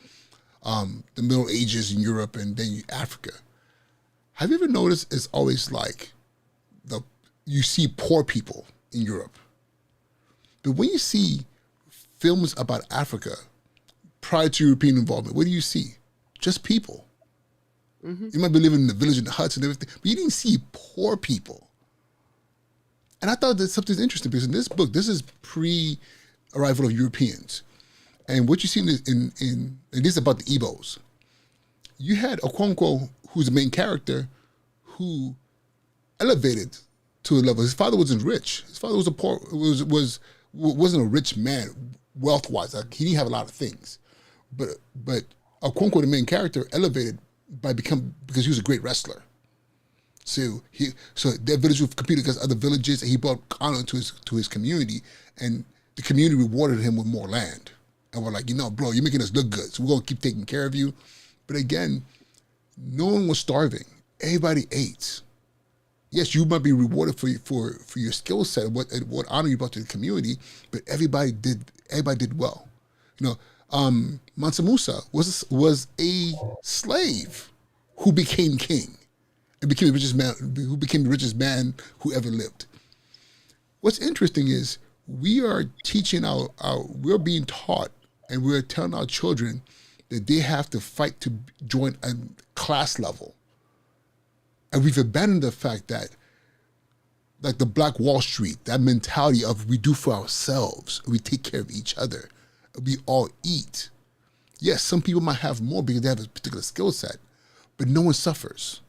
the Middle Ages in Europe and then Africa? Have you ever noticed it's always like you see poor people in Europe, but when you see films about Africa prior to European involvement, what do you see? Just people. Mm-hmm. You might be living in the village in the huts and everything, but you didn't see poor people. And I thought that something's interesting because in this book, this is pre-arrival of Europeans. And what you see in and this is about the Igbos. You had Okonkwo, who's the main character, who elevated to a level. His father wasn't rich. His father was a poor, wasn't a rich man, wealth-wise. Like, he didn't have a lot of things. But Okonkwo, the main character, elevated because he was a great wrestler. So that village would compete against other villages, and he brought honor to his community, and the community rewarded him with more land. And we're like, bro, you're making us look good, so we're gonna keep taking care of you. But again, no one was starving. Everybody ate. Yes, you might be rewarded for your skill set and what honor you brought to the community, but everybody did well. Mansa Musa was a slave who became king and became the richest man who ever lived. What's interesting is we are teaching we're being taught and we're telling our children that they have to fight to join a class level. And we've abandoned the fact that, like the Black Wall Street, that mentality of we do for ourselves, we take care of each other, we all eat. Yes, some people might have more because they have a particular skill set, but no one suffers.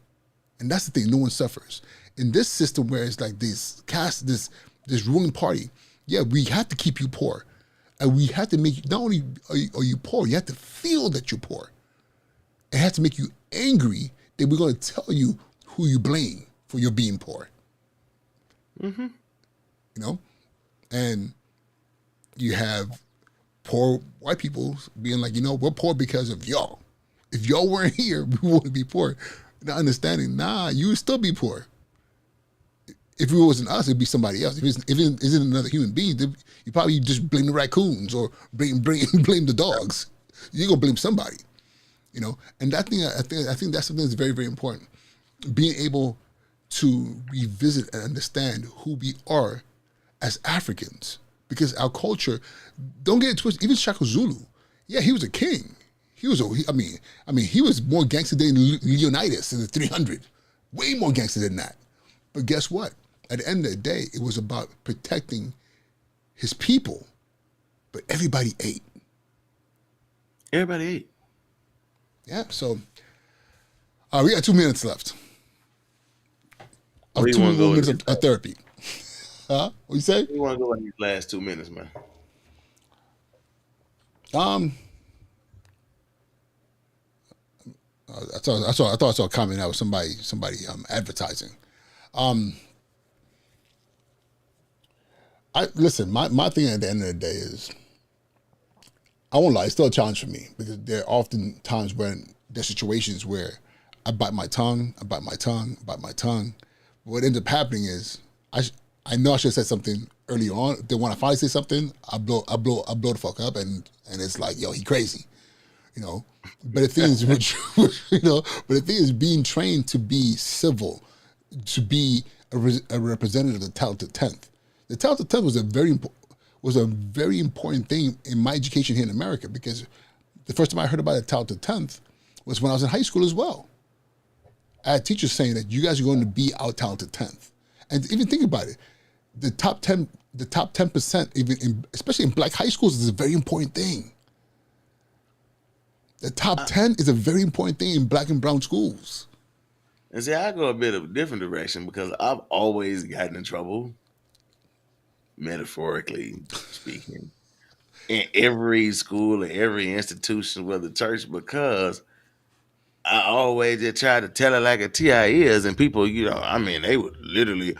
And that's the thing, no one suffers. In this system where it's like this ruling party, yeah, we have to keep you poor. And we have to make you, not only are you poor, you have to feel that you're poor. It has to make you angry that we're going to tell you who you blame for your being poor. Mm-hmm. And you have poor white people being like, we're poor because of y'all. If y'all weren't here, we wouldn't be poor. Not understanding, you would still be poor. If it wasn't us, it'd be somebody else. If it isn't another human being, you probably just blame the raccoons or blame the dogs. You're gonna blame somebody, And that thing, I think that's something that's very, very important. Being able to revisit and understand who we are as Africans, because our culture, don't get it twisted. Even Shaka Zulu, yeah, he was a king. He was he was more gangster than Leonidas in the 300, way more gangster than that. But guess what? At the end of the day, it was about protecting his people. but everybody ate. Everybody ate. Yeah. So we got 2 minutes left Where of you two want to more go in minutes these of therapy. Huh? What you say? where you want to go in these last 2 minutes, man? Um, I thought I saw a comment that was somebody advertising. Um, I listen. My thing at the end of the day is I won't lie. It's still a challenge for me because there are often times when there's situations where I bite my tongue, I bite my tongue, I bite my tongue. What ends up happening is I know I should have said something early on. Then when I finally say something, I blow the fuck up, and it's like, yo, he crazy, you know. But the thing is, you know, but the thing is, being trained to be civil, to be a representative of the talented tenth. The talented tenth was a very important thing in my education here in America because the first time I heard about the talented tenth was when I was in high school as well. I had teachers saying that you guys are going to be our talented tenth, and even think about it, the top 10%, especially in black high schools, is a very important thing. The top I, 10 is a very important thing in black and brown schools. and see, I go a bit of a different direction because I've always gotten in trouble, metaphorically speaking, in every school and every institution, whether church, because I always just try to tell it like a TI is, and people, I mean, they would literally,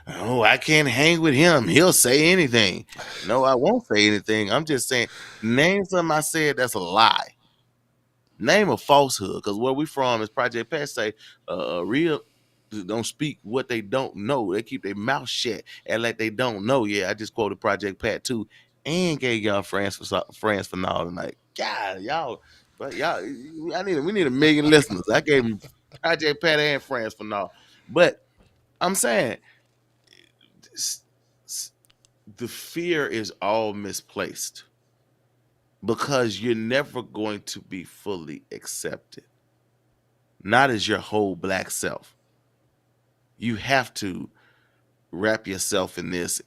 oh, I can't hang with him. He'll say anything. No, I won't say anything. I'm just saying, name something I said that's a lie. Name a falsehood, because where we from is Project Pat say, real don't speak what they don't know. They keep their mouth shut and like they don't know. Yeah, I just quoted Project Pat too, and gave y'all friends for now tonight. God, y'all, but y'all, we need 1 million listeners. I gave them Project Pat and friends for now, but I'm saying s- the fear is all misplaced because you're never going to be fully accepted, not as your whole black self. You have to wrap yourself in this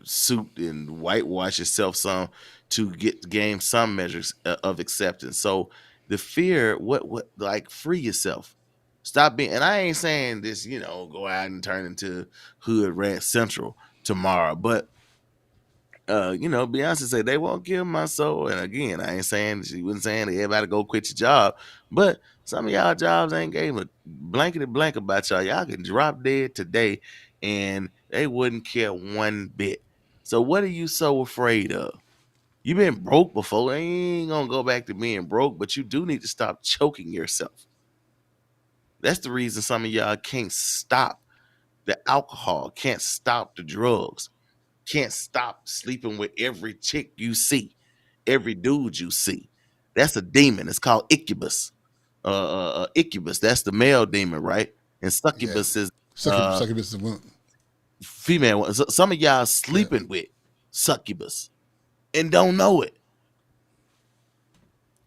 suit and whitewash yourself some to gain some measures of acceptance. So the fear, what like free yourself. Stop being, and I ain't saying this, go out and turn into hood rat central tomorrow, but Beyonce said they won't kill my soul. And again, I ain't saying she wasn't saying that everybody go quit your job, but some of y'all jobs ain't gave a blankety blank about y'all. Y'all can drop dead today and they wouldn't care one bit. So what are you so afraid of? You been broke before. Ain't gonna go back to being broke, but you do need to stop choking yourself. That's the reason some of y'all can't stop the alcohol, can't stop the drugs, can't stop sleeping with every chick you see, every dude you see. That's a demon. It's called incubus. Incubus. That's the male demon, right? And Yeah. succubus is uh Succubus is a woman. female. Some of y'all Yeah. sleeping with succubus and don't know it.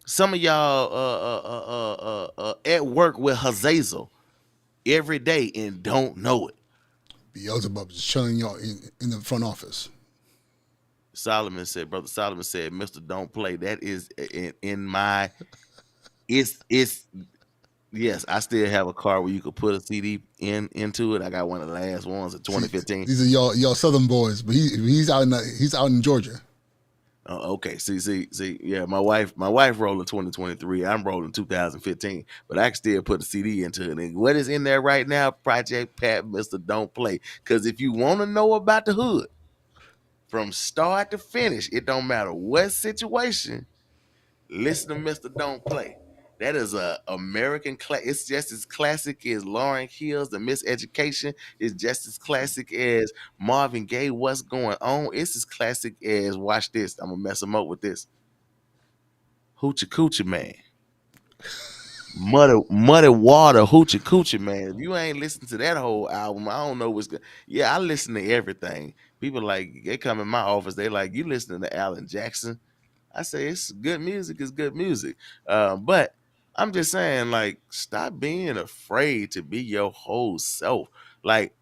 Some of y'all at work with Hazazel every day and don't know it. Beelzebub is chilling y'all in the front office. Solomon said, Brother Solomon said, Mister Don't Play. That is in my it's yes, I still have a car where you could put a CD into it. I got one of the last ones in See, 2015. these are y'all Southern boys, but he's out in Georgia. Okay, see, yeah, my wife rolling 2023. I'm rolling 2015, but I can still put a CD into it. And what is in there right now? Project Pat, Mister Don't Play. Because if you want to know about the hood from start to finish, it don't matter what situation. Listen to Mr. Don't Play. That is a American class. It's just as classic as Lauryn Hill's The Miseducation. It's just as classic as Marvin Gaye, What's Going On. It's as classic as, watch this, I'm gonna mess them up with this. Hoochie Coochie Man. Muddy Water, Hoochie Coochie Man. If you ain't listened to that whole album, I don't know what's good. Yeah, I listen to everything. People like, they come in my office, they like, you listening to Alan Jackson? I say it's good music is good music. But I'm just saying, like, stop being afraid to be your whole self. Like,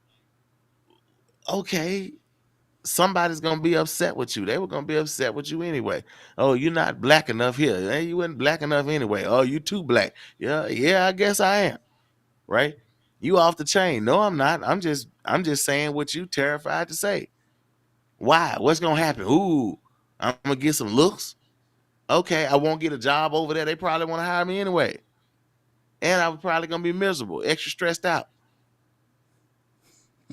okay, somebody's gonna be upset with you. They were gonna be upset with you anyway. Oh, you're not black enough here. Hey, you weren't black enough anyway. Oh, you too black. Yeah, yeah, I guess I am. Right? You off the chain. No, I'm not. I'm just saying what you terrified to say. Why? What's gonna happen? Ooh, I'm gonna get some looks. Okay, I won't get a job over there. They probably want to hire me anyway. And I'm probably gonna be miserable, extra stressed out.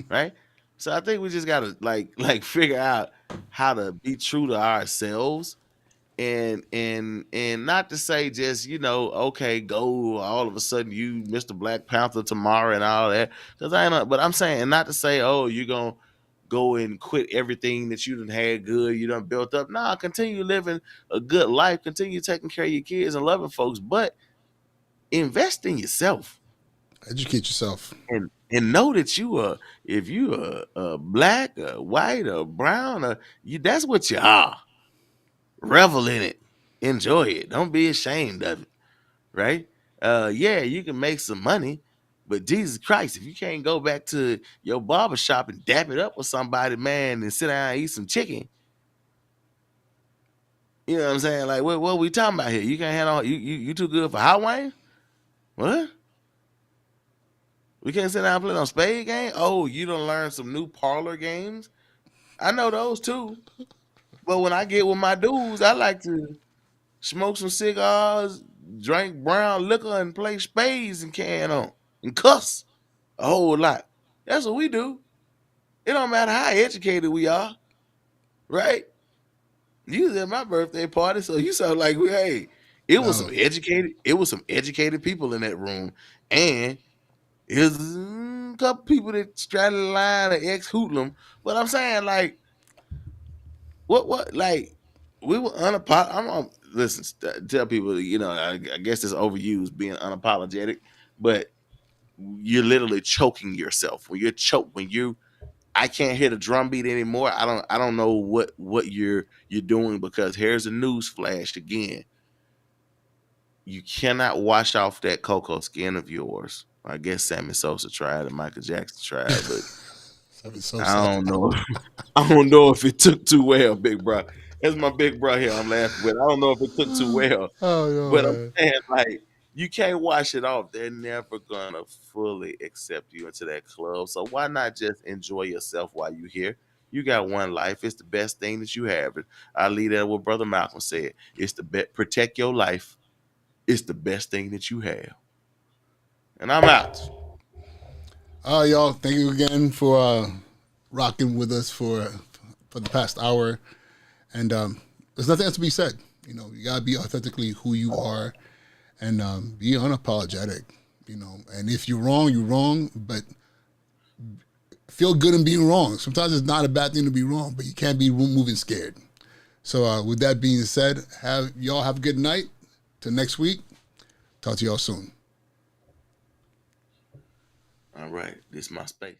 Right? So I think we just gotta like figure out how to be true to ourselves and not to say just okay, go all of a sudden you Mr. Black Panther tomorrow and all that, because I know, but I'm saying, and not to say, oh, you're gonna go and quit everything that you done had good, you done built up. Nah, continue living a good life, continue taking care of your kids and loving folks, but invest in yourself. Educate yourself. And know that you are, if you are black or white or brown, or that's what you are. Revel in it, enjoy it, don't be ashamed of it. Right? Yeah, you can make some money, but Jesus Christ, if you can't go back to your barber shop and dap it up with somebody, man, and sit down and eat some chicken, you know what I'm saying? Like, what we talking about here? You can't handle you too good for Hawaii? What? We can't sit down and play on spade game? Oh, you done learn some new parlor games? I know those too. But when I get with my dudes, I like to smoke some cigars, drink brown liquor, and play spades and can on and cuss a whole lot. That's what we do. It don't matter how educated we are, right? You was at my birthday party, so you sound like hey, No, it was some educated people in that room, and it was a couple people that straddled the line and ex hoodlum. But I'm saying, like, what like we were unapologetic. Listen, tell people, I guess it's overused being unapologetic, but you're literally choking yourself when you're choked when you I can't hear the drum beat anymore. I don't know what you're doing, because here's a news flash again. You cannot wash off that cocoa skin of yours. I guess Sammy Sosa tried and Michael Jackson tried, but that is so I sad. don't know. I don't know if it took too well, big bro. That's my big bro here I'm laughing with. I don't know if it took too well, Oh no, but I'm man. saying, like, you can't wash it off. They're never gonna fully accept you into that club. So why not just enjoy yourself while you're here? You got one life. It's the best thing that you have. And I leave that what Brother Malcolm said. It's the protect your life. It's the best thing that you have. And I'm out. Y'all, thank you again for rocking with us for the past hour. And there's nothing else to be said. You gotta be authentically who you are, and be unapologetic. And if you're wrong, you're wrong. But feel good in being wrong. Sometimes it's not a bad thing to be wrong, but you can't be moving scared. So with that being said, y'all have a good night. Till next week. Talk to y'all soon. All right. This is my space.